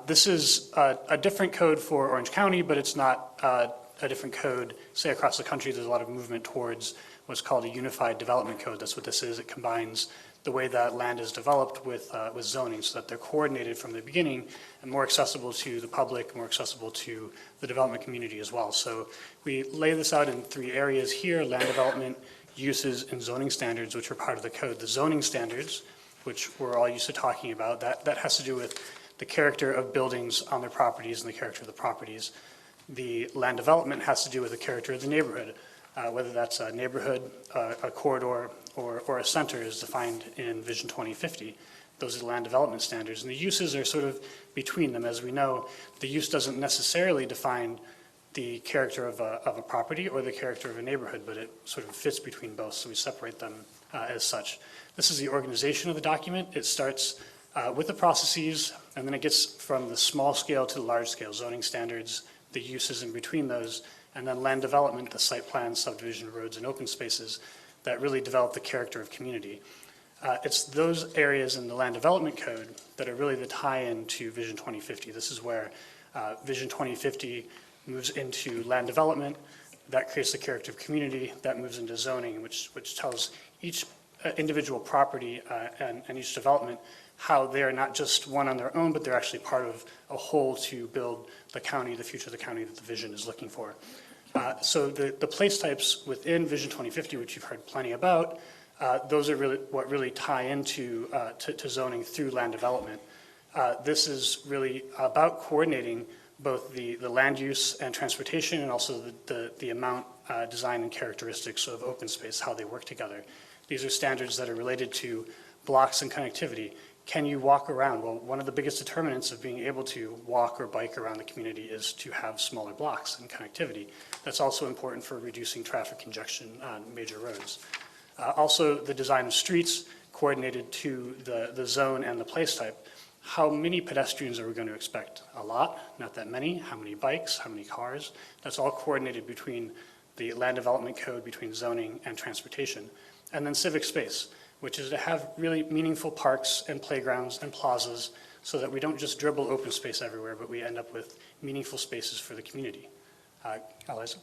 This is a different code for Orange County, but it's not a different code. Say across the country, there's a lot of movement towards what's called a unified development code. That's what this is. It combines the way that land is developed with zoning so that they're coordinated from the beginning and more accessible to the public, more accessible to the development community as well. So we lay this out in 3 areas here: land development, uses, and zoning standards, which are part of the code. The zoning standards, which we're all used to talking about, that has to do with the character of buildings on their properties and the character of the properties. The land development has to do with the character of the neighborhood, whether that's a neighborhood, a corridor, or a center is defined in Vision 2050. Those are the land development standards. And the uses are sort of between them. As we know, the use doesn't necessarily define the character of a property or the character of a neighborhood, but it sort of fits between both, so we separate them as such. This is the organization of the document. It starts with the processes, and then it gets from the small scale to the large scale, zoning standards, the uses in between those, and then land development, the site plans, subdivision, roads, and open spaces that really develop the character of community. It's those areas in the land development code that are really the tie-in to Vision 2050. This is where Vision 2050 moves into land development, that creates the character of community, that moves into zoning, which tells each individual property and each development how they are not just one on their own, but they're actually part of a whole to build the county, the future of the county that the vision is looking for. So the place types within Vision 2050, which you've heard plenty about, those are really what really tie into to zoning through land development. This is really about coordinating both the land use and transportation, and also the amount, design, and characteristics of open space, how they work together. These are standards that are related to blocks and connectivity. Can you walk around? Well, one of the biggest determinants of being able to walk or bike around the community is to have smaller blocks and connectivity. That's also important for reducing traffic congestion on major roads. Also, the design of streets coordinated to the zone and the place type. How many pedestrians are we going to expect? A lot, not that many. How many bikes, how many cars? That's all coordinated between the land development code, between zoning and transportation. And then civic space, which is to have really meaningful parks and playgrounds and plazas so that we don't just dribble open space everywhere, but we end up with meaningful spaces for the community. Eliza?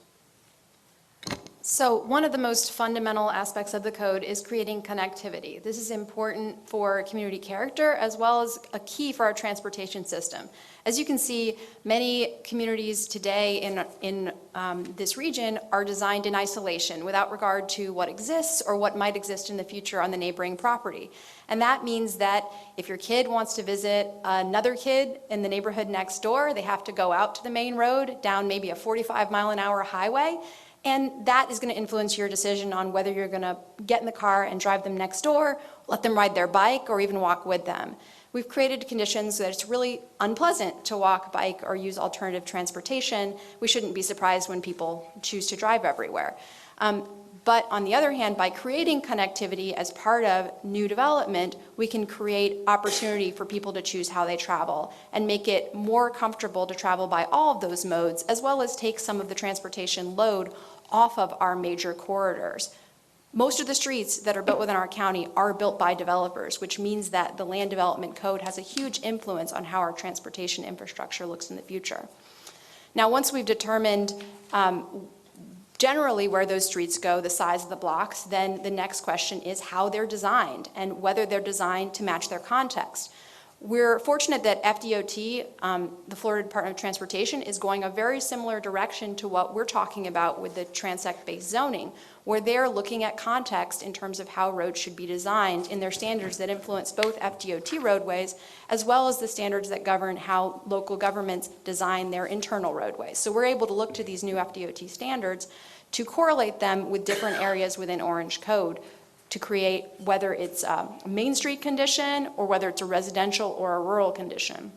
So one of the most fundamental aspects of the code is creating connectivity. This is important for community character as well as a key for our transportation system. As you can see, many communities today in this region are designed in isolation without regard to what exists or what might exist in the future on the neighboring property. And that means that if your kid wants to visit another kid in the neighborhood next door, they have to go out to the main road, down maybe a 45-mile-an-hour highway. And that is going to influence your decision on whether you're going to get in the car and drive them next door, let them ride their bike, or even walk with them. We've created conditions that it's really unpleasant to walk, bike, or use alternative transportation. We shouldn't be surprised when people choose to drive everywhere. But on the other hand, by creating connectivity as part of new development, we can create opportunity for people to choose how they travel and make it more comfortable to travel by all of those modes, as well as take some of the transportation load off of our major corridors. Most of the streets that are built within our county are built by developers, which means that the land development code has a huge influence on how our transportation infrastructure looks in the future. Now, once we've determined generally where those streets go, the size of the blocks, then the next question is how they're designed and whether they're designed to match their context. We're fortunate that FDOT, the Florida Department of Transportation, is going a very similar direction to what we're talking about with the transect-based zoning, where they're looking at context in terms of how roads should be designed in their standards that influence both FDOT roadways, as well as the standards that govern how local governments design their internal roadways. So we're able to look to these new FDOT standards to correlate them with different areas within Orange Code to create whether it's a Main Street condition or whether it's a residential or a rural condition.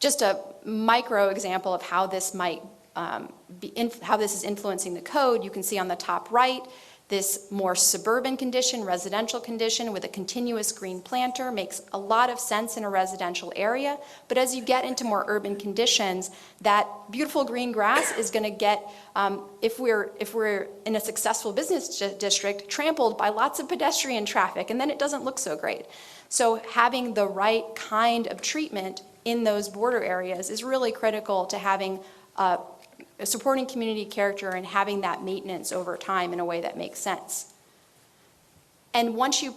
Just a micro example of how this might how this is influencing the code, you can see on the top right, This more suburban condition, residential condition with a continuous green planter makes a lot of sense in a residential area, but as you get into more urban conditions, that beautiful green grass is going to get, if we're in a successful business district, trampled by lots of pedestrian traffic, and then it doesn't look so great. So having the right kind of treatment in those border areas is really critical to having supporting community character and having that maintenance over time in a way that makes sense. And once you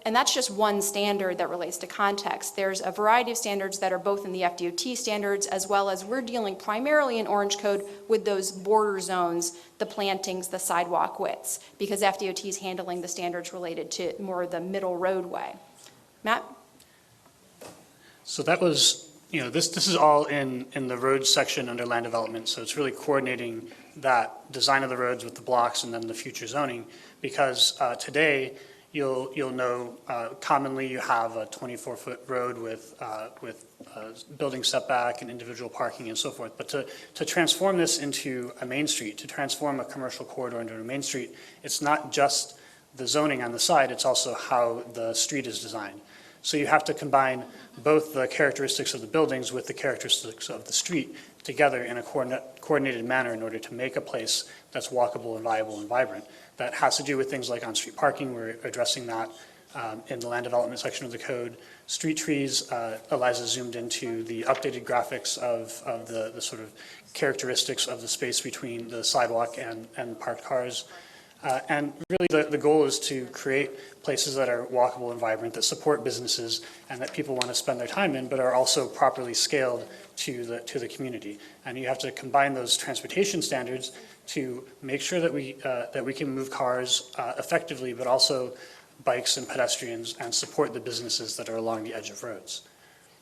and that's just one standard that relates to context. There's a variety of standards that are both in the FDOT standards, as well as we're dealing primarily in Orange Code with those border zones, the plantings, the sidewalk widths, because FDOT is handling the standards related to more of the middle roadway. Matt? So that was, this is all in the roads section under land development, so it's really coordinating that design of the roads with the blocks and then the future zoning, because today, you'll know commonly you have a 24-foot road with building setback and individual parking and so forth, but to transform this into a main street, to transform a commercial corridor into a main street, it's not just the zoning on the side, it's also how the street is designed. So you have to combine both the characteristics of the buildings with the characteristics of the street together in a coordinated manner in order to make a place that's walkable and viable and vibrant. That has to do with things like on-street parking. We're addressing that in the land development section of the code. Street trees, Eliza zoomed into the updated graphics of the sort of characteristics of the space between the sidewalk and parked cars. And really the goal is to create places that are walkable and vibrant, that support businesses and that people want to spend their time in, but are also properly scaled to the community. And you have to combine those transportation standards to make sure that we can move cars effectively, but also bikes and pedestrians, and support the businesses that are along the edge of roads.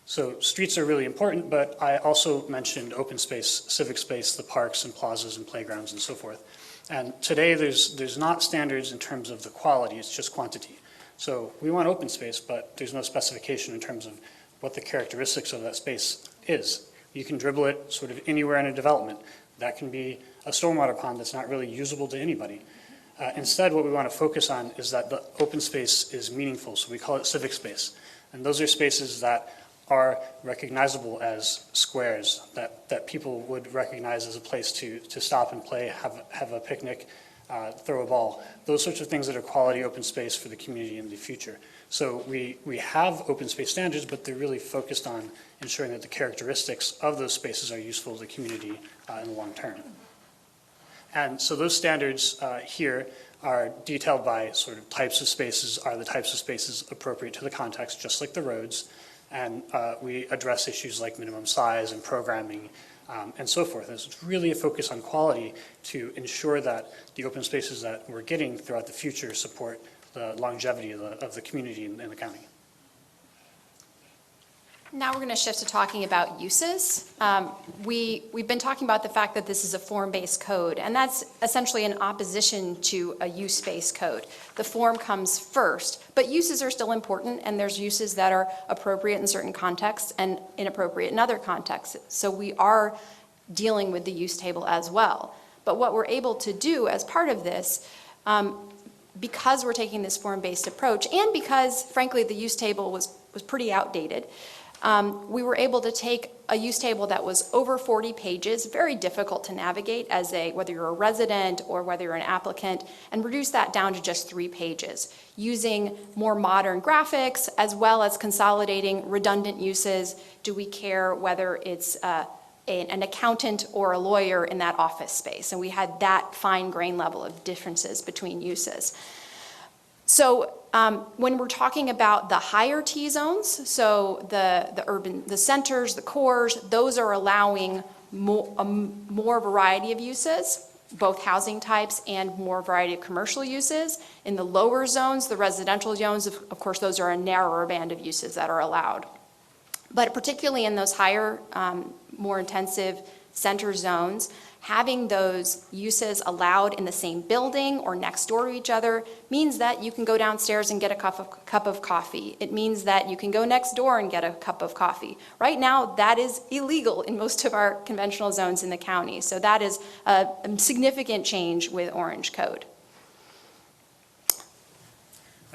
So streets are really important, but I also mentioned open space, civic space, the parks and plazas and playgrounds and so forth. And today there's not standards in terms of the quality, it's just quantity. So we want open space, but there's no specification in terms of what the characteristics of that space is. You can dribble it sort of anywhere in a development. That can be a stormwater pond that's not really usable to anybody. Instead, what we want to focus on is that the open space is meaningful, so we call it civic space. And those are spaces that are recognizable as squares, that people would recognize as a place to stop and play, have a picnic, throw a ball. Those sorts of things that are quality open space for the community in the future. So we have open space standards, but they're really focused on ensuring that the characteristics of those spaces are useful to the community in the long term. And so those standards here are detailed by sort of types of spaces, are the types of spaces appropriate to the context, just like the roads. And we address issues like minimum size and programming and so forth. And it's really a focus on quality to ensure that the open spaces that we're getting throughout the future support the longevity of the community in the county. Now we're going to shift to talking about uses. We've been talking about the fact that this is a form-based code, and that's essentially in opposition to a use-based code. The form comes first, but uses are still important, and there's uses that are appropriate in certain contexts and inappropriate in other contexts. So we are dealing with the use table as well. But what we're able to do as part of this, because we're taking this form-based approach, and because, frankly, the use table was pretty outdated, we were able to take a use table that was over 40 pages, very difficult to navigate whether you're a resident or whether you're an applicant, and reduce that down to just 3 pages, using more modern graphics as well as consolidating redundant uses. Do we care whether it's an accountant or a lawyer in that office space? And we had that fine grain level of differences between uses. So when we're talking about the higher T zones, so the centers, the cores, those are allowing more variety of uses, both housing types and more variety of commercial uses. In the lower zones, the residential zones, of course, those are a narrower band of uses that are allowed. But particularly in those higher, more intensive center zones, having those uses allowed in the same building or next door to each other means that you can go downstairs and get a cup of coffee. It means that you can go next door and get a cup of coffee. Right now, that is illegal in most of our conventional zones in the county. So that is a significant change with Orange Code.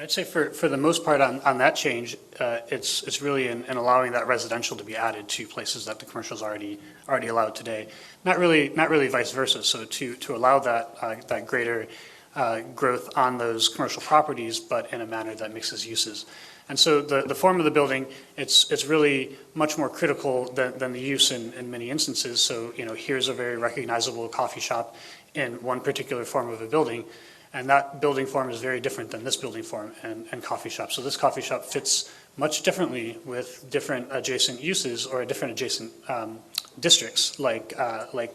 I'd say for the most part on that change, it's really in allowing that residential to be added to places that the commercial's already allowed today. Not really vice versa. So to allow that greater growth on those commercial properties, but in a manner that mixes uses. And so the form of the building, it's really much more critical than the use in many instances. So, here's a very recognizable coffee shop in one particular form of a building, and that building form is very different than this building form and coffee shop. So this coffee shop fits much differently with different adjacent uses or different adjacent districts like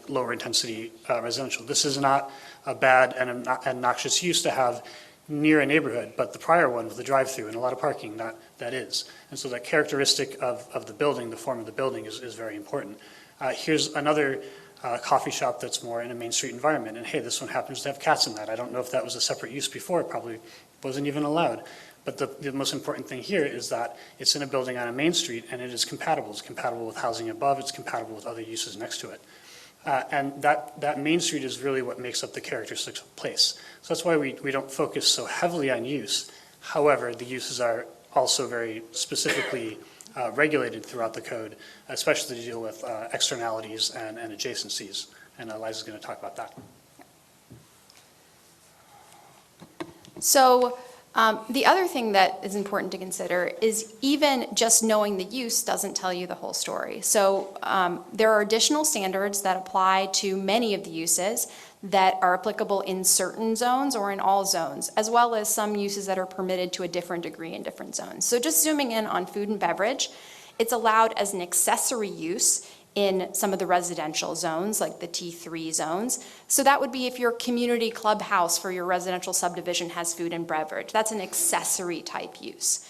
lower intensity residential. This is not a bad and obnoxious use to have near a neighborhood, but the prior one with the drive-through and a lot of parking, that is. And so that characteristic of the building, the form of the building is very important. Here's another coffee shop that's more in a Main Street environment, and hey, this one happens to have cats in that. I don't know if that was a separate use before, it probably wasn't even allowed. But the most important thing here is that it's in a building on a Main Street and it is compatible. It's compatible with housing above, it's compatible with other uses next to it. And that Main Street is really what makes up the characteristics of place. So that's why we don't focus so heavily on use. However, the uses are also very specifically regulated throughout the code, especially to deal with externalities and adjacencies. And Liza's going to talk about that. So the other thing that is important to consider is even just knowing the use doesn't tell you the whole story. So there are additional standards that apply to many of the uses that are applicable in certain zones or in all zones, as well as some uses that are permitted to a different degree in different zones. So just zooming in on food and beverage, it's allowed as an accessory use in some of the residential zones, like the T3 zones. So that would be if your community clubhouse for your residential subdivision has food and beverage. That's an accessory type use.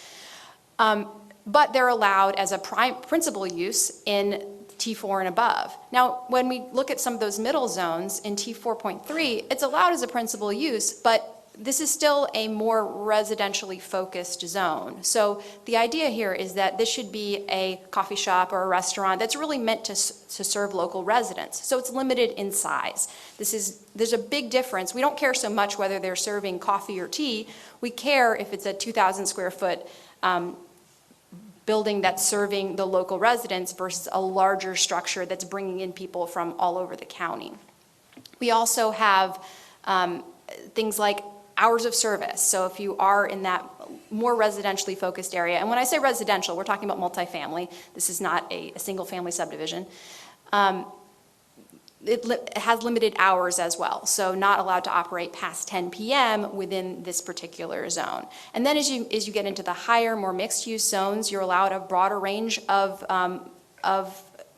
But they're allowed as a principal use in T4 and above. Now, when we look at some of those middle zones in T4.3, it's allowed as a principal use, but this is still a more residentially focused zone. So the idea here is that this should be a coffee shop or a restaurant that's really meant to serve local residents. So it's limited in size. There's a big difference. We don't care so much whether they're serving coffee or tea. We care if it's a 2,000 square foot building that's serving the local residents versus a larger structure that's bringing in people from all over the county. We also have things like hours of service. So if you are in that more residentially focused area, and when I say residential, we're talking about multifamily. This is not a single family subdivision. It has limited hours as well, so not allowed to operate past 10 p.m. within this particular zone. And then as you get into the higher, more mixed-use zones, you're allowed a broader range of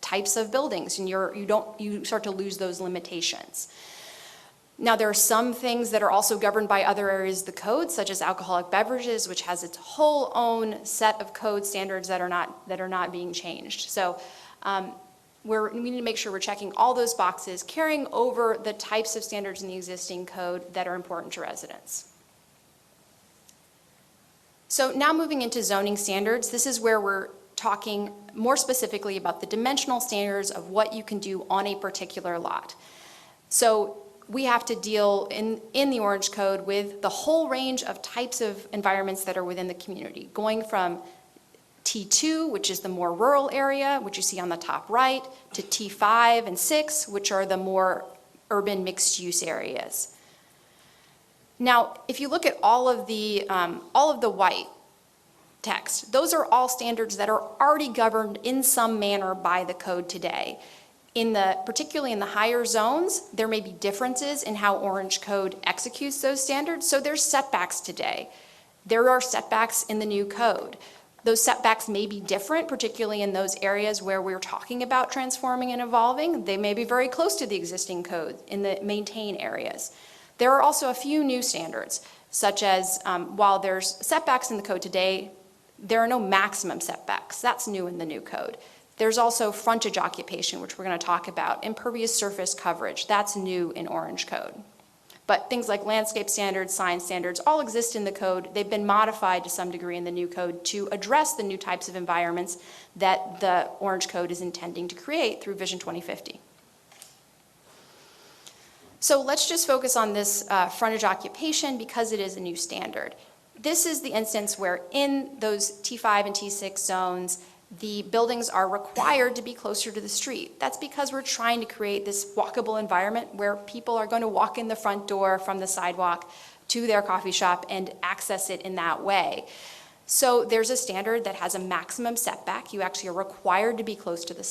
types of buildings, and you start to lose those limitations. Now, there are some things that are also governed by other areas of the code, such as alcoholic beverages, which has its whole own set of code standards that are not being changed. So we need to make sure we're checking all those boxes, carrying over the types of standards in the existing code that are important to residents. So now moving into zoning standards, this is where we're talking more specifically about the dimensional standards of what you can do on a particular lot. So we have to deal in the Orange Code with the whole range of types of environments that are within the community, going from T2, which is the more rural area, which you see on the top right, to T5 and 6, which are the more urban mixed-use areas. Now, if you look at all of the white text, those are all standards that are already governed in some manner by the code today. Particularly in the higher zones, there may be differences in how Orange Code executes those standards, so there's setbacks today. There are setbacks in the new code. Those setbacks may be different, particularly in those areas where we're talking about transforming and evolving. They may be very close to the existing code in the maintain areas. There are also a few new standards, such as while there's setbacks in the code today, there are no maximum setbacks. That's new in the new code. There's also frontage occupation, which we're going to talk about, impervious surface coverage. That's new in Orange Code. But things like landscape standards, sign standards, all exist in the code. They've been modified to some degree in the new code to address the new types of environments that the Orange Code is intending to create through Vision 2050. So let's just focus on this frontage occupation because it is a new standard. this is the instance where in those T5 and T6 zones, the buildings are required to be closer to the street. That's because we're trying to create this walkable environment where people are going to walk in the front door from the sidewalk to their coffee shop and access it in that way. So there's a standard that has a maximum setback. You actually are required to be close to the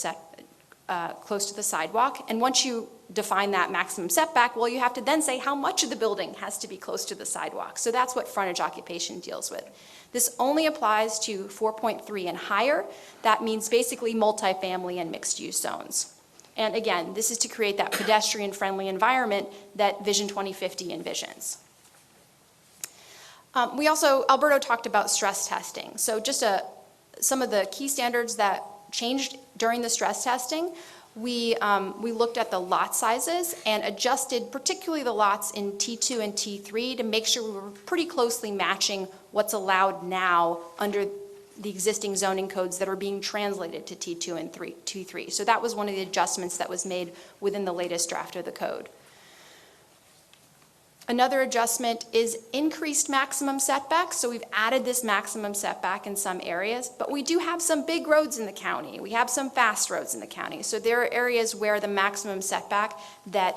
sidewalk. And once you define that maximum setback, well, you have to then say how much of the building has to be close to the sidewalk. So that's what frontage occupation deals with. This only applies to 4.3 and higher. That means basically multifamily and mixed-use zones. And again, this is to create that pedestrian-friendly environment that Vision 2050 envisions. Alberto talked about stress testing. So just some of the key standards that changed during the stress testing, we looked at the lot sizes and adjusted particularly the lots in T2 and T3 to make sure we were pretty closely matching what's allowed now under the existing zoning codes that are being translated to T2 and T3. So that was one of the adjustments that was made within the latest draft of the code. Another adjustment is increased maximum setbacks. So we've added this maximum setback in some areas, but we do have some big roads in the county. We have some fast roads in the county. So there are areas where the maximum setback that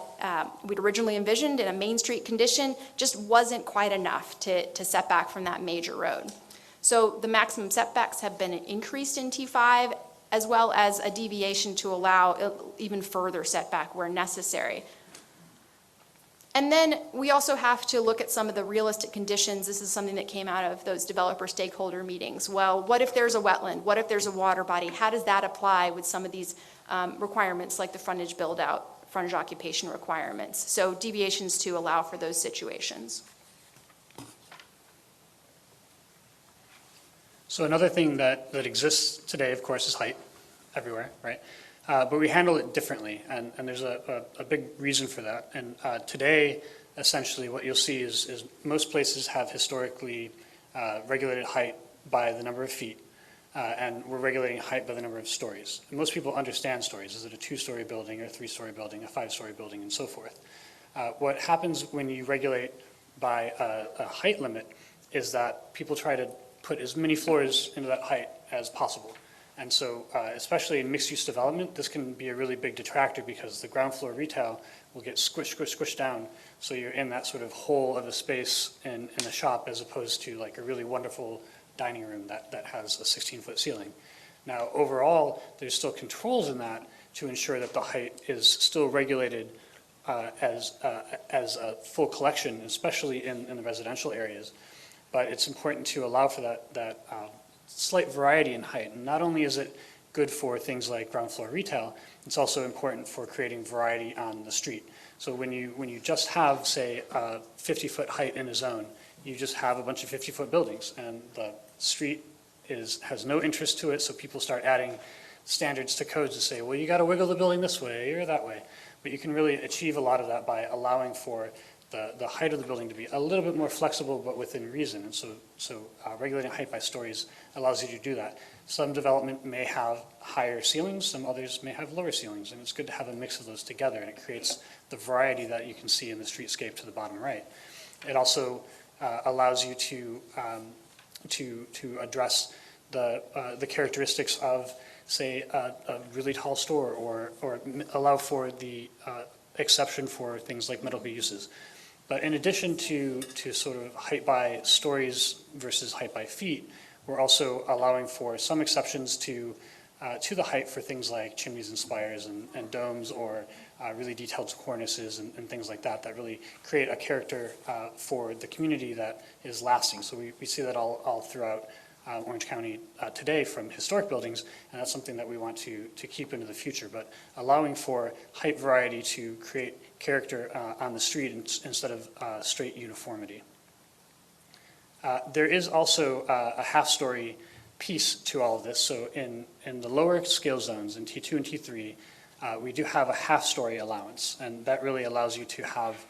we'd originally envisioned in a Main Street condition just wasn't quite enough to set back from that major road. So the maximum setbacks have been increased in T5, as well as a deviation to allow even further setback where necessary. And then we also have to look at some of the realistic conditions. This is something that came out of those developer stakeholder meetings. Well, what if there's a wetland? What if there's a water body? How does that apply with some of these requirements like the frontage build-out, frontage occupation requirements? So deviations to allow for those situations. So another thing that exists today, of course, is height everywhere, right? But we handle it differently, and there's a big reason for that. And today, essentially, what you'll see is most places have historically regulated height by the number of feet, and we're regulating height by the number of stories. And most people understand stories. Is it a 2-story building or a 3-story building, a 5-story building, and so forth. What happens when you regulate by a height limit is that people try to put as many floors into that height as possible. And so, especially in mixed-use development, this can be a really big detractor because the ground floor retail will get squished down. So you're in that sort of hole of a space in a shop as opposed to like a really wonderful dining room that has a 16-foot ceiling. Now, overall, there's still controls in that to ensure that the height is still regulated as a full collection, especially in the residential areas. But it's important to allow for that slight variety in height. And not only is it good for things like ground floor retail, it's also important for creating variety on the street. So when you just have, say, a 50-foot height in a zone, you just have a bunch of 50-foot buildings, and the street has no interest to it, so people start adding standards to codes to say, well, you got to wiggle the building this way or that way. But you can really achieve a lot of that by allowing for the height of the building to be a little bit more flexible, but within reason. And so regulating height by stories allows you to do that. Some development may have higher ceilings, some others may have lower ceilings, and it's good to have a mix of those together, and it creates the variety that you can see in the streetscape to the bottom right. It also allows you to address the characteristics of, say, a really tall store, or allow for the exception for things like medical uses. But in addition to sort of height by stories versus height by feet, we're also allowing for some exceptions to the height for things like chimneys and spires and domes, or really detailed cornices and things like that really create a character for the community that is lasting. So we see that all throughout Orange County today from historic buildings, and that's something that we want to keep into the future, but allowing for height variety to create character on the street instead of straight uniformity. There is also a half-story piece to all of this. So in the lower scale zones, in T2 and T3, we do have a half-story allowance, and that really allows you to have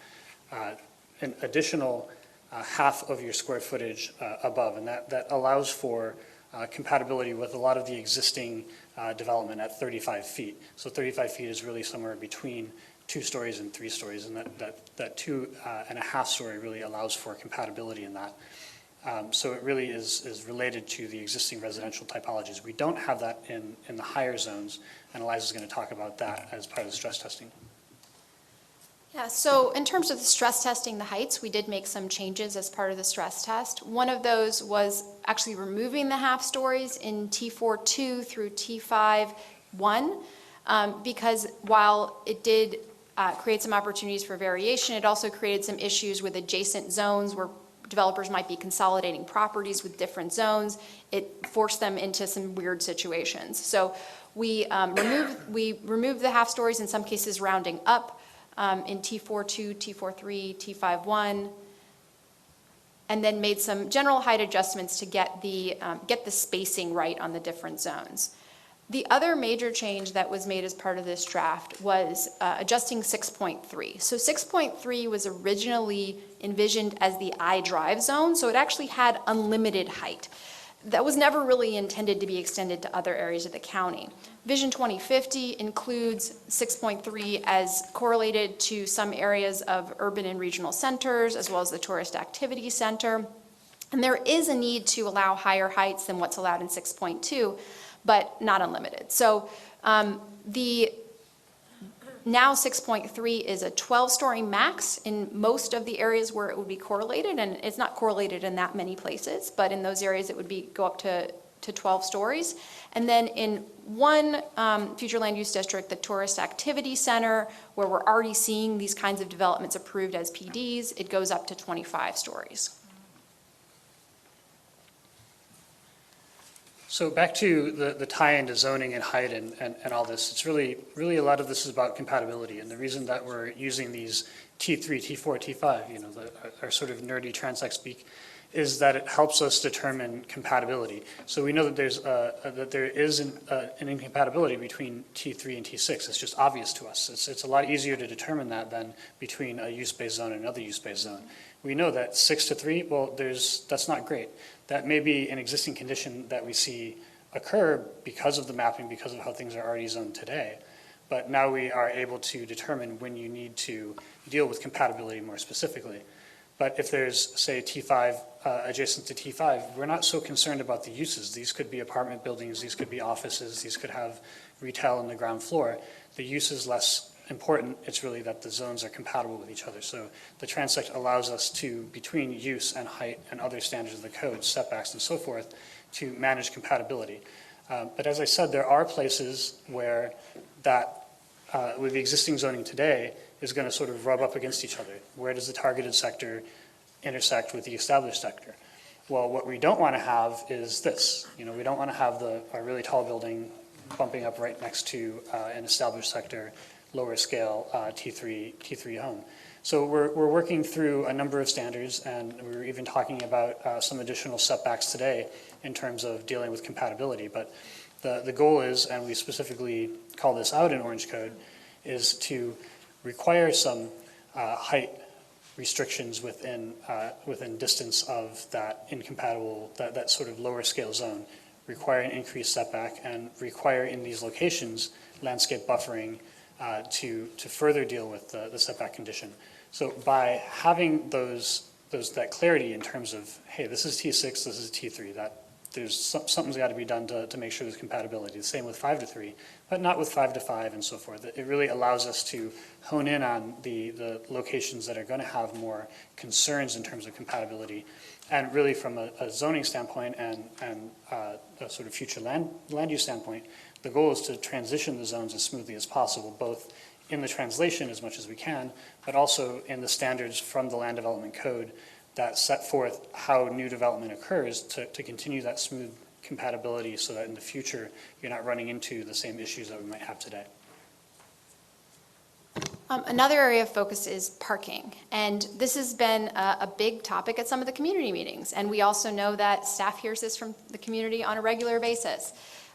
an additional half of your square footage above, and that allows for compatibility with a lot of the existing development at 35 feet. So 35 feet is really somewhere between 2 stories and 3 stories, and that 2.5 story really allows for compatibility in that. So it really is related to the existing residential typologies. We don't have that in the higher zones, and Eliza's going to talk about that as part of the stress testing. Yeah, so in terms of the stress testing the heights, we did make some changes as part of the stress test. One of those was actually removing the half stories in T4-2 through T5-1, because while it did create some opportunities for variation, it also created some issues with adjacent zones where developers might be consolidating properties with different zones. It forced them into some weird situations. So we removed the half stories, in some cases rounding up, in T4-2, T4-3, T5-1, and then made some general height adjustments to get the spacing right on the different zones. The other major change that was made as part of this draft was adjusting 6.3. So 6.3 was originally envisioned as the I-drive zone, so it actually had unlimited height. That was never really intended to be extended to other areas of the county. Vision 2050 includes 6.3 as correlated to some areas of urban and regional centers, as well as the tourist activity center. And there is a need to allow higher heights than what's allowed in 6.2, but not unlimited. So the now 6.3 is a 12-story max in most of the areas where it would be correlated, and it's not correlated in that many places, but in those areas it would go up to 12 stories. And then in one future land use district, the tourist activity center, where we're already seeing these kinds of developments approved as PDs, it goes up to 25 stories. So back to the tie into zoning and height and all this, it's really a lot of this is about compatibility. And the reason that we're using these T3, T4, T5, our sort of nerdy transect speak, is that it helps us determine compatibility. So we know that there is an incompatibility between T3 and T6. It's just obvious to us. It's a lot easier to determine that than between a use-based zone and another use-based zone. We know that 6 to 3, well, that's not great. That may be an existing condition that we see occur because of the mapping, because of how things are already zoned today. But now we are able to determine when you need to deal with compatibility more specifically. But if there's, say, T5 adjacent to T5, we're not so concerned about the uses. These could be apartment buildings, these could be offices, these could have retail on the ground floor. The use is less important. It's really that the zones are compatible with each other. So the transect allows us to, between use and height and other standards of the code, setbacks and so forth, to manage compatibility. But as I said, there are places where that, with the existing zoning today, is going to sort of rub up against each other. Where does the targeted sector intersect with the established sector? Well, what we don't want to have is this. We don't want to have a really tall building bumping up right next to an established sector, lower scale T3 home. So we're working through a number of standards, and we're even talking about some additional setbacks today in terms of dealing with compatibility. But the goal is, and we specifically call this out in Orange Code, is to require some height restrictions within distance of that incompatible, that sort of lower scale zone, require an increased setback, and require in these locations landscape buffering to further deal with the setback condition. So by having that clarity in terms of, hey, this is T6, this is T3, that something's got to be done to make sure there's compatibility. The same with 5 to 3, but not with 5 to 5 and so forth. It really allows us to hone in on the locations that are going to have more concerns in terms of compatibility. And really from a zoning standpoint and a sort of future land use standpoint, the goal is to transition the zones as smoothly as possible, both in the translation as much as we can, but also in the standards from the Land Development Code that set forth how new development occurs to continue that smooth compatibility so that in the future you're not running into the same issues that we might have today. Another area of focus is parking, and this has been a big topic at some of the community meetings, and we also know that staff hears this from the community on a regular basis.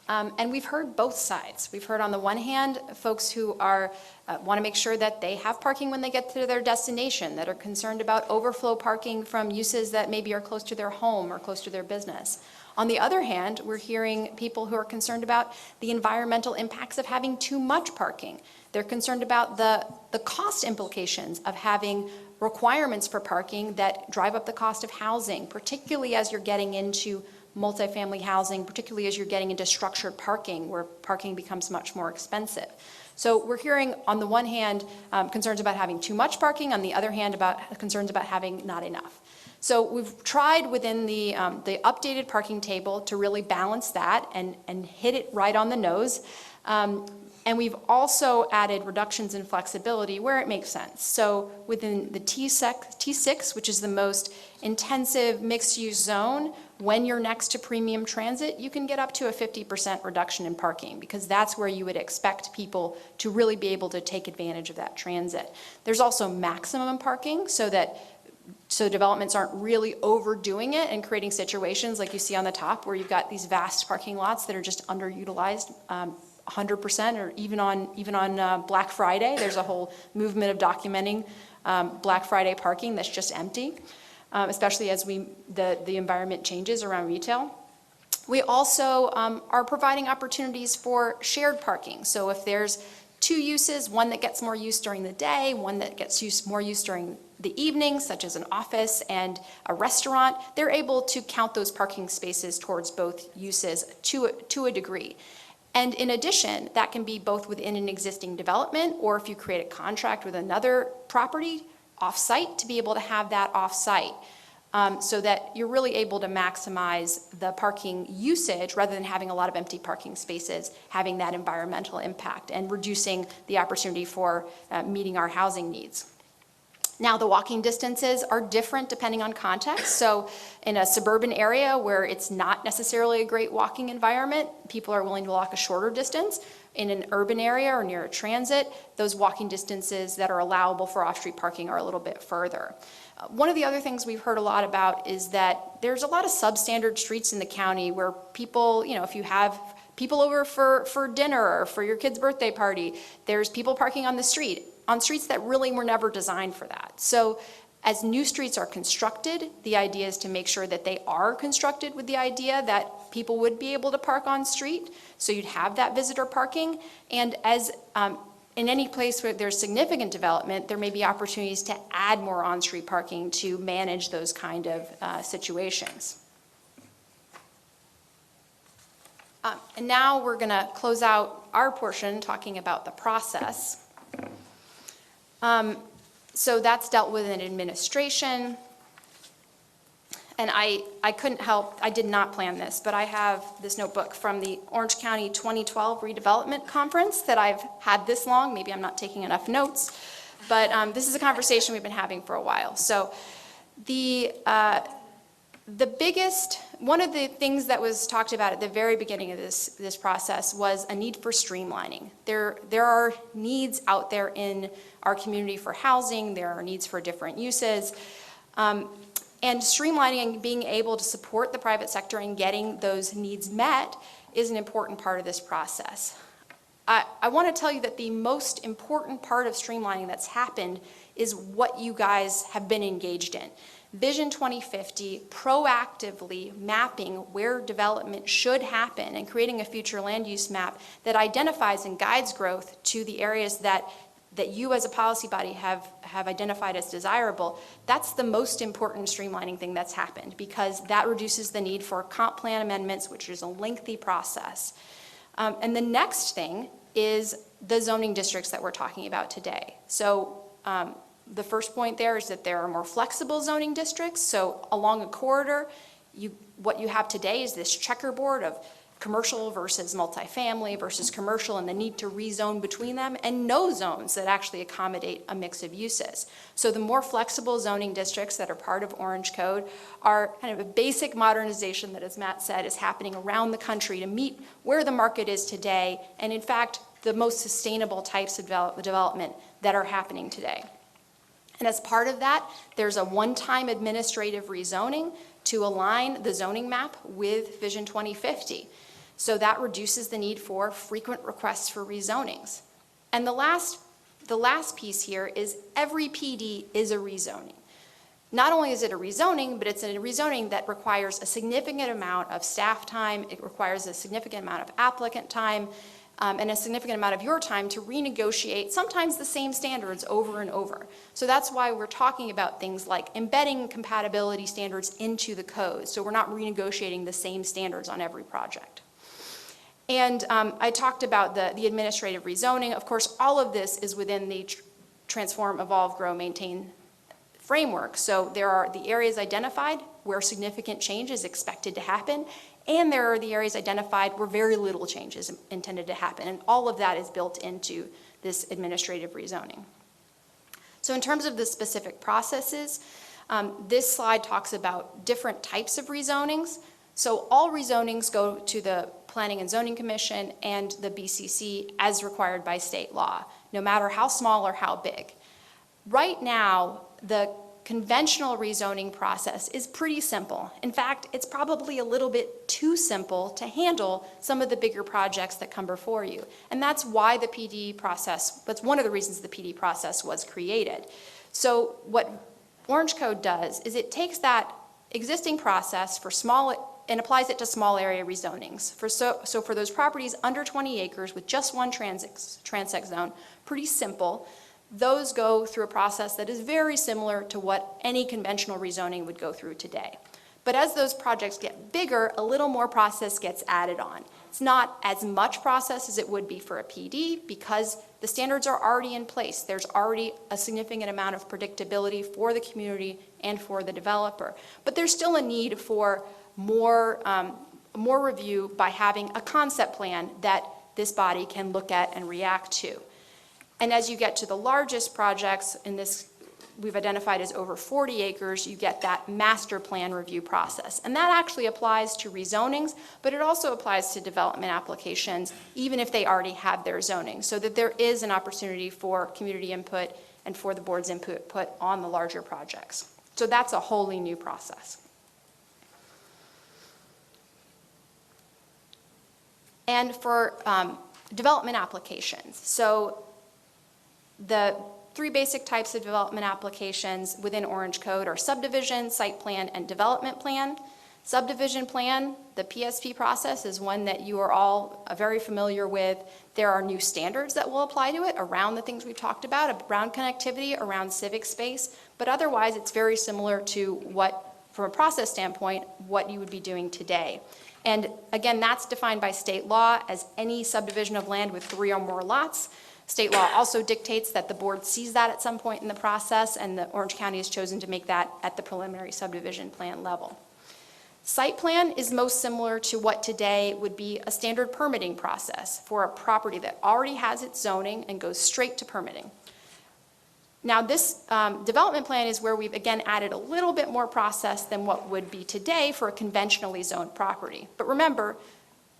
And we've heard both sides. We've heard on the one hand, folks who want to make sure that they have parking when they get to their destination, that are concerned about overflow parking from uses that maybe are close to their home or close to their business. On the other hand, we're hearing people who are concerned about the environmental impacts of having too much parking. They're concerned about the cost implications of having requirements for parking that drive up the cost of housing, particularly as you're getting into multifamily housing, particularly as you're getting into structured parking, where parking becomes much more expensive. So we're hearing, on the one hand, concerns about having too much parking, on the other hand, about concerns about having not enough. So we've tried within the updated parking table to really balance that and hit it right on the nose. And we've also added reductions in flexibility where it makes sense. So within the T6, which is the most intensive mixed-use zone, when you're next to premium transit, you can get up to a 50% reduction in parking, because that's where you would expect people to really be able to take advantage of that transit. There's also maximum parking so developments aren't really overdoing it and creating situations like you see on the top where you've got these vast parking lots that are just underutilized 100%, or even on Black Friday. There's a whole movement of documenting Black Friday parking that's just empty, especially as the environment changes around retail. We also are providing opportunities for shared parking. So if there's two uses, one that gets more use during the day, one that gets more use during the evening, such as an office and a restaurant, they're able to count those parking spaces towards both uses to a degree. And in addition, that can be both within an existing development, or if you create a contract with another property off-site, to be able to have that off-site, so that you're really able to maximize the parking usage rather than having a lot of empty parking spaces, having that environmental impact and reducing the opportunity for meeting our housing needs. Now, the walking distances are different depending on context. So in a suburban area where it's not necessarily a great walking environment, people are willing to walk a shorter distance. In an urban area or near a transit, those walking distances that are allowable for off-street parking are a little bit further. One of the other things we've heard a lot about is that there's a lot of substandard streets in the county where people, if you have people over for dinner or for your kid's birthday party, there's people parking on the street, on streets that really were never designed for that. So as new streets are constructed, the idea is to make sure that they are constructed with the idea that people would be able to park on street, so you'd have that visitor parking. And as in any place where there's significant development, there may be opportunities to add more on-street parking to manage those kind of situations. And now we're going to close out our portion talking about the process. So that's dealt with in administration. And I couldn't help, I did not plan this, but I have this notebook from the Orange County 2012 Redevelopment Conference that I've had this long. Maybe I'm not taking enough notes, but this is a conversation we've been having for a while. So one of the things that was talked about at the very beginning of this process was a need for streamlining. There are needs out there in our community for housing. There are needs for different uses. And streamlining and being able to support the private sector in getting those needs met is an important part of this process. I want to tell you that the most important part of streamlining that's happened is what you guys have been engaged in. Vision 2050, proactively mapping where development should happen and creating a future land use map that identifies and guides growth to the areas that you as a policy body have identified as desirable. That's the most important streamlining thing that's happened, because that reduces the need for comp plan amendments, which is a lengthy process. And the next thing is the zoning districts that we're talking about today. So the first point there is that there are more flexible zoning districts. So along a corridor, what you have today is this checkerboard of commercial versus multifamily versus commercial, and the need to rezone between them, and no zones that actually accommodate a mix of uses. So the more flexible zoning districts that are part of Orange Code are kind of a basic modernization that, as Matt said, is happening around the country to meet where the market is today, and in fact, the most sustainable types of development that are happening today. And as part of that, there's a one-time administrative rezoning to align the zoning map with Vision 2050. So that reduces the need for frequent requests for rezonings. And the last piece here is every PD is a rezoning. Not only is it a rezoning, but it's a rezoning that requires a significant amount of staff time. It requires a significant amount of applicant time. and a significant amount of your time to renegotiate sometimes the same standards over and over. So that's why we're talking about things like embedding compatibility standards into the code, so we're not renegotiating the same standards on every project. And I talked about the administrative rezoning. Of course, all of this is within the transform, evolve, grow, maintain framework. So there are the areas identified where significant change is expected to happen, and there are the areas identified where very little change is intended to happen. And all of that is built into this administrative rezoning. So in terms of the specific processes, this slide talks about different types of rezonings. So all rezonings go to the Planning and Zoning Commission and the BCC as required by state law, no matter how small or how big. Right now, the conventional rezoning process is pretty simple. In fact, it's probably a little bit too simple to handle some of the bigger projects that come before you. And that's why the PD process, that's one of the reasons the PD process was created. So what Orange Code does is it takes that existing process for small and applies it to small area rezonings. So for those properties under 20 acres with just one transect zone, pretty simple. Those go through a process that is very similar to what any conventional rezoning would go through today. But as those projects get bigger, a little more process gets added on. It's not as much process as it would be for a PD because the standards are already in place. There's already a significant amount of predictability for the community and for the developer. But there's still a need for more review by having a concept plan that this body can look at and react to. And as you get to the largest projects, in this we've identified as over 40 acres, you get that master plan review process. And that actually applies to rezonings, but it also applies to development applications, even if they already have their zoning, so that there is an opportunity for community input and for the board's input put on the larger projects. So that's a wholly new process. And for development applications, so the three basic types of development applications within Orange Code are subdivision, site plan, and development plan. Subdivision plan, the PSP process, is one that you are all very familiar with. There are new standards that will apply to it around the things we've talked about, around connectivity, around civic space, but otherwise it's very similar to what, from a process standpoint, what you would be doing today. And again, that's defined by state law as any subdivision of land with 3 or more lots. State law also dictates that the board sees that at some point in the process, and the Orange County has chosen to make that at the preliminary subdivision plan level. Site plan is most similar to what today would be a standard permitting process for a property that already has its zoning and goes straight to permitting. Now this development plan is where we've again added a little bit more process than what would be today for a conventionally zoned property. But remember,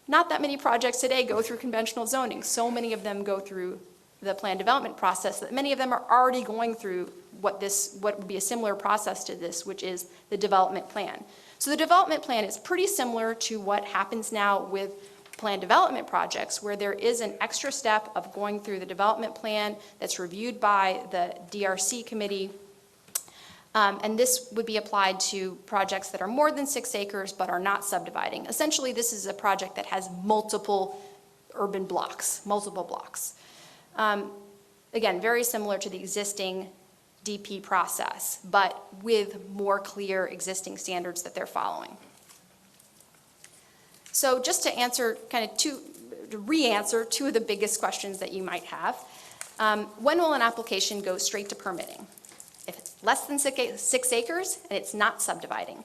not that many projects today go through conventional zoning. So many of them go through the plan development process that many of them are already going through what would be a similar process to this, which is the development plan. So the development plan is pretty similar to what happens now with plan development projects, where there is an extra step of going through the development plan that's reviewed by the DRC committee. And this would be applied to projects that are more than 6 acres but are not subdividing. Essentially, this is a project that has multiple urban blocks, multiple blocks. Again, very similar to the existing DP process, but with more clear existing standards that they're following. So just to answer re-answer 2 of the biggest questions that you might have, when will an application go straight to permitting? If it's less than 6 acres and it's not subdividing.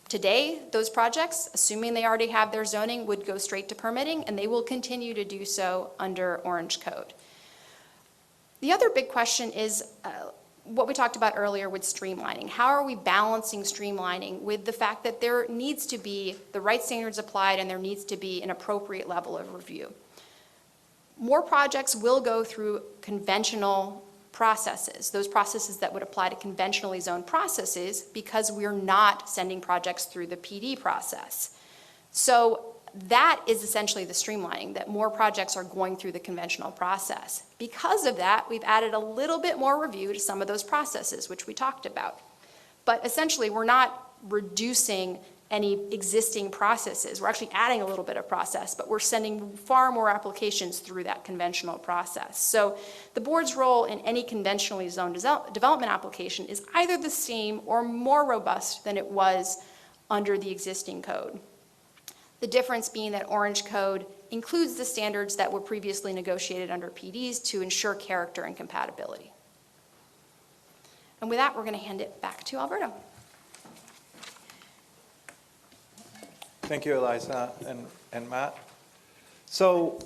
Today, those projects, assuming they already have their zoning, would go straight to permitting, and they will continue to do so under Orange Code. The other big question is what we talked about earlier with streamlining. How are we balancing streamlining with the fact that there needs to be the right standards applied and there needs to be an appropriate level of review? More projects will go through conventional processes, those processes that would apply to conventionally zoned processes, because we're not sending projects through the PD process. So that is essentially the streamlining, that more projects are going through the conventional process. Because of that, we've added a little bit more review to some of those processes, which we talked about. But essentially, we're not reducing any existing processes. We're actually adding a little bit of process, but we're sending far more applications through that conventional process. So the board's role in any conventionally zoned development application is either the same or more robust than it was under the existing code. The difference being that Orange Code includes the standards that were previously negotiated under PDs to ensure character and compatibility. And with that, we're going to hand it back to Alberto. Thank you, Eliza and Matt. So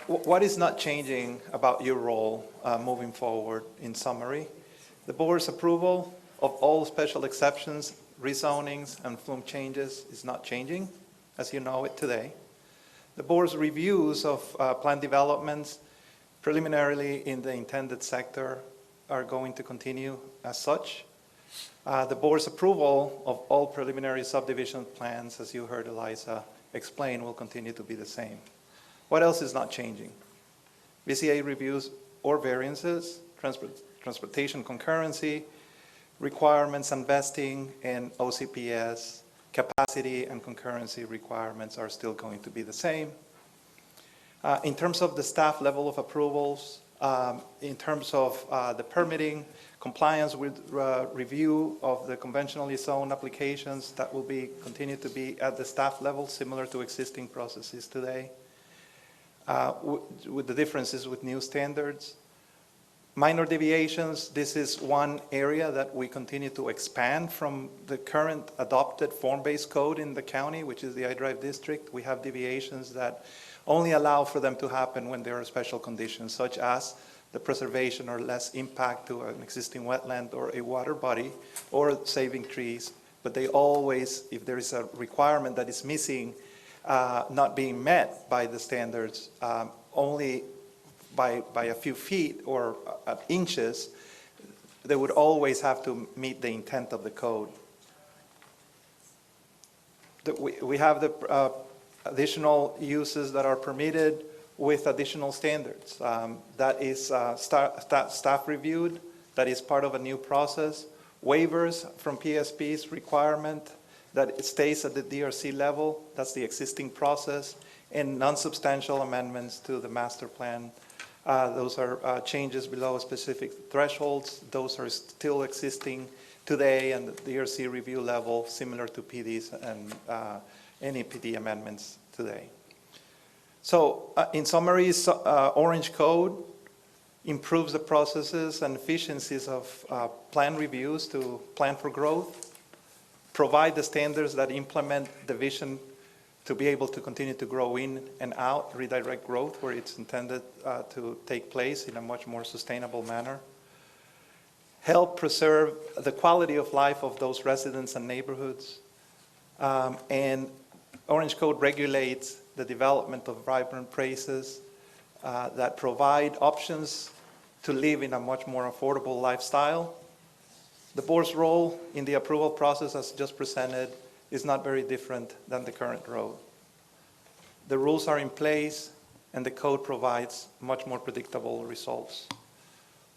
what is not changing about your role moving forward in summary? The board's approval of all special exceptions, rezonings, and flume changes is not changing as you know it today. The board's reviews of plan developments preliminarily in the intended sector are going to continue as such. The board's approval of all preliminary subdivision plans, as you heard Eliza explain, will continue to be the same. What else is not changing? BCA reviews or variances, transportation concurrency, requirements and vesting, and OCPS, capacity and concurrency requirements are still going to be the same. In terms of the staff level of approvals, in terms of the permitting, compliance with review of the conventionally zoned applications, that will continue to be at the staff level, similar to existing processes today. With the differences with new standards. Minor deviations, this is one area that we continue to expand from the current adopted form-based code in the county, which is the I-Drive district. We have deviations that only allow for them to happen when there are special conditions, such as the preservation or less impact to an existing wetland or a water body, or saving trees. But they always, if there is a requirement that is missing, not being met by the standards, only by a few feet or inches, they would always have to meet the intent of the code. We have the additional uses that are permitted with additional standards. That is staff reviewed, that is part of a new process. Waivers from PSP's requirement that it stays at the DRC level, that's the existing process, and non-substantial amendments to the master plan. Those are changes below specific thresholds. Those are still existing today and the DRC review level, similar to PDs and any PD amendments today. So in summary, Orange Code improves the processes and efficiencies of plan reviews to plan for growth, provide the standards that implement the vision to be able to continue to grow in and out, redirect growth where it's intended to take place in a much more sustainable manner, help preserve the quality of life of those residents and neighborhoods, and Orange Code regulates the development of vibrant places that provide options to live in a much more affordable lifestyle. The board's role in the approval process, as just presented, is not very different than the current road. The rules are in place and the code provides much more predictable results.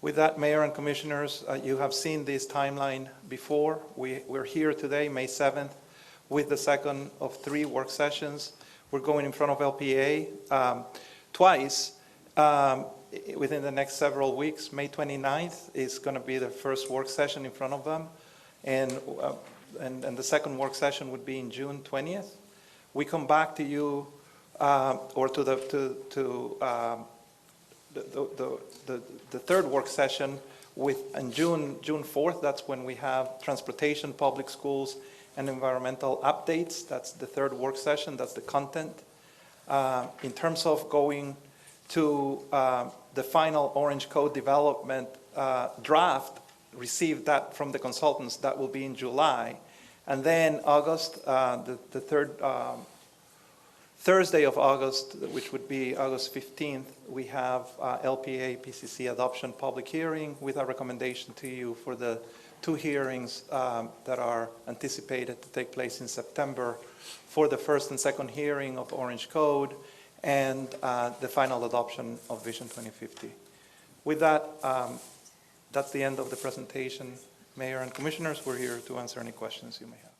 With that, Mayor and Commissioners, you have seen this timeline before. We're here today, May 7th, with the second of 3 work sessions. We're going in front of LPA twice within the next several weeks. May 29th is going to be the first work session in front of them, and the second work session would be in June 20th. We come back to you, or to the third work session on June 4th. That's when we have transportation, public schools, and environmental updates. That's the third work session. That's the content. In terms of going to the final Orange Code development draft, received that from the consultants, that will be in July. And then August, the third Thursday of August, which would be August 15th, we have LPA BCC adoption public hearing with a recommendation to you for the 2 hearings that are anticipated to take place in September for the first and second hearing of Orange Code and the final adoption of Vision 2050. With that, that's the end of the presentation. Mayor and Commissioners, we're here to answer any questions you may have.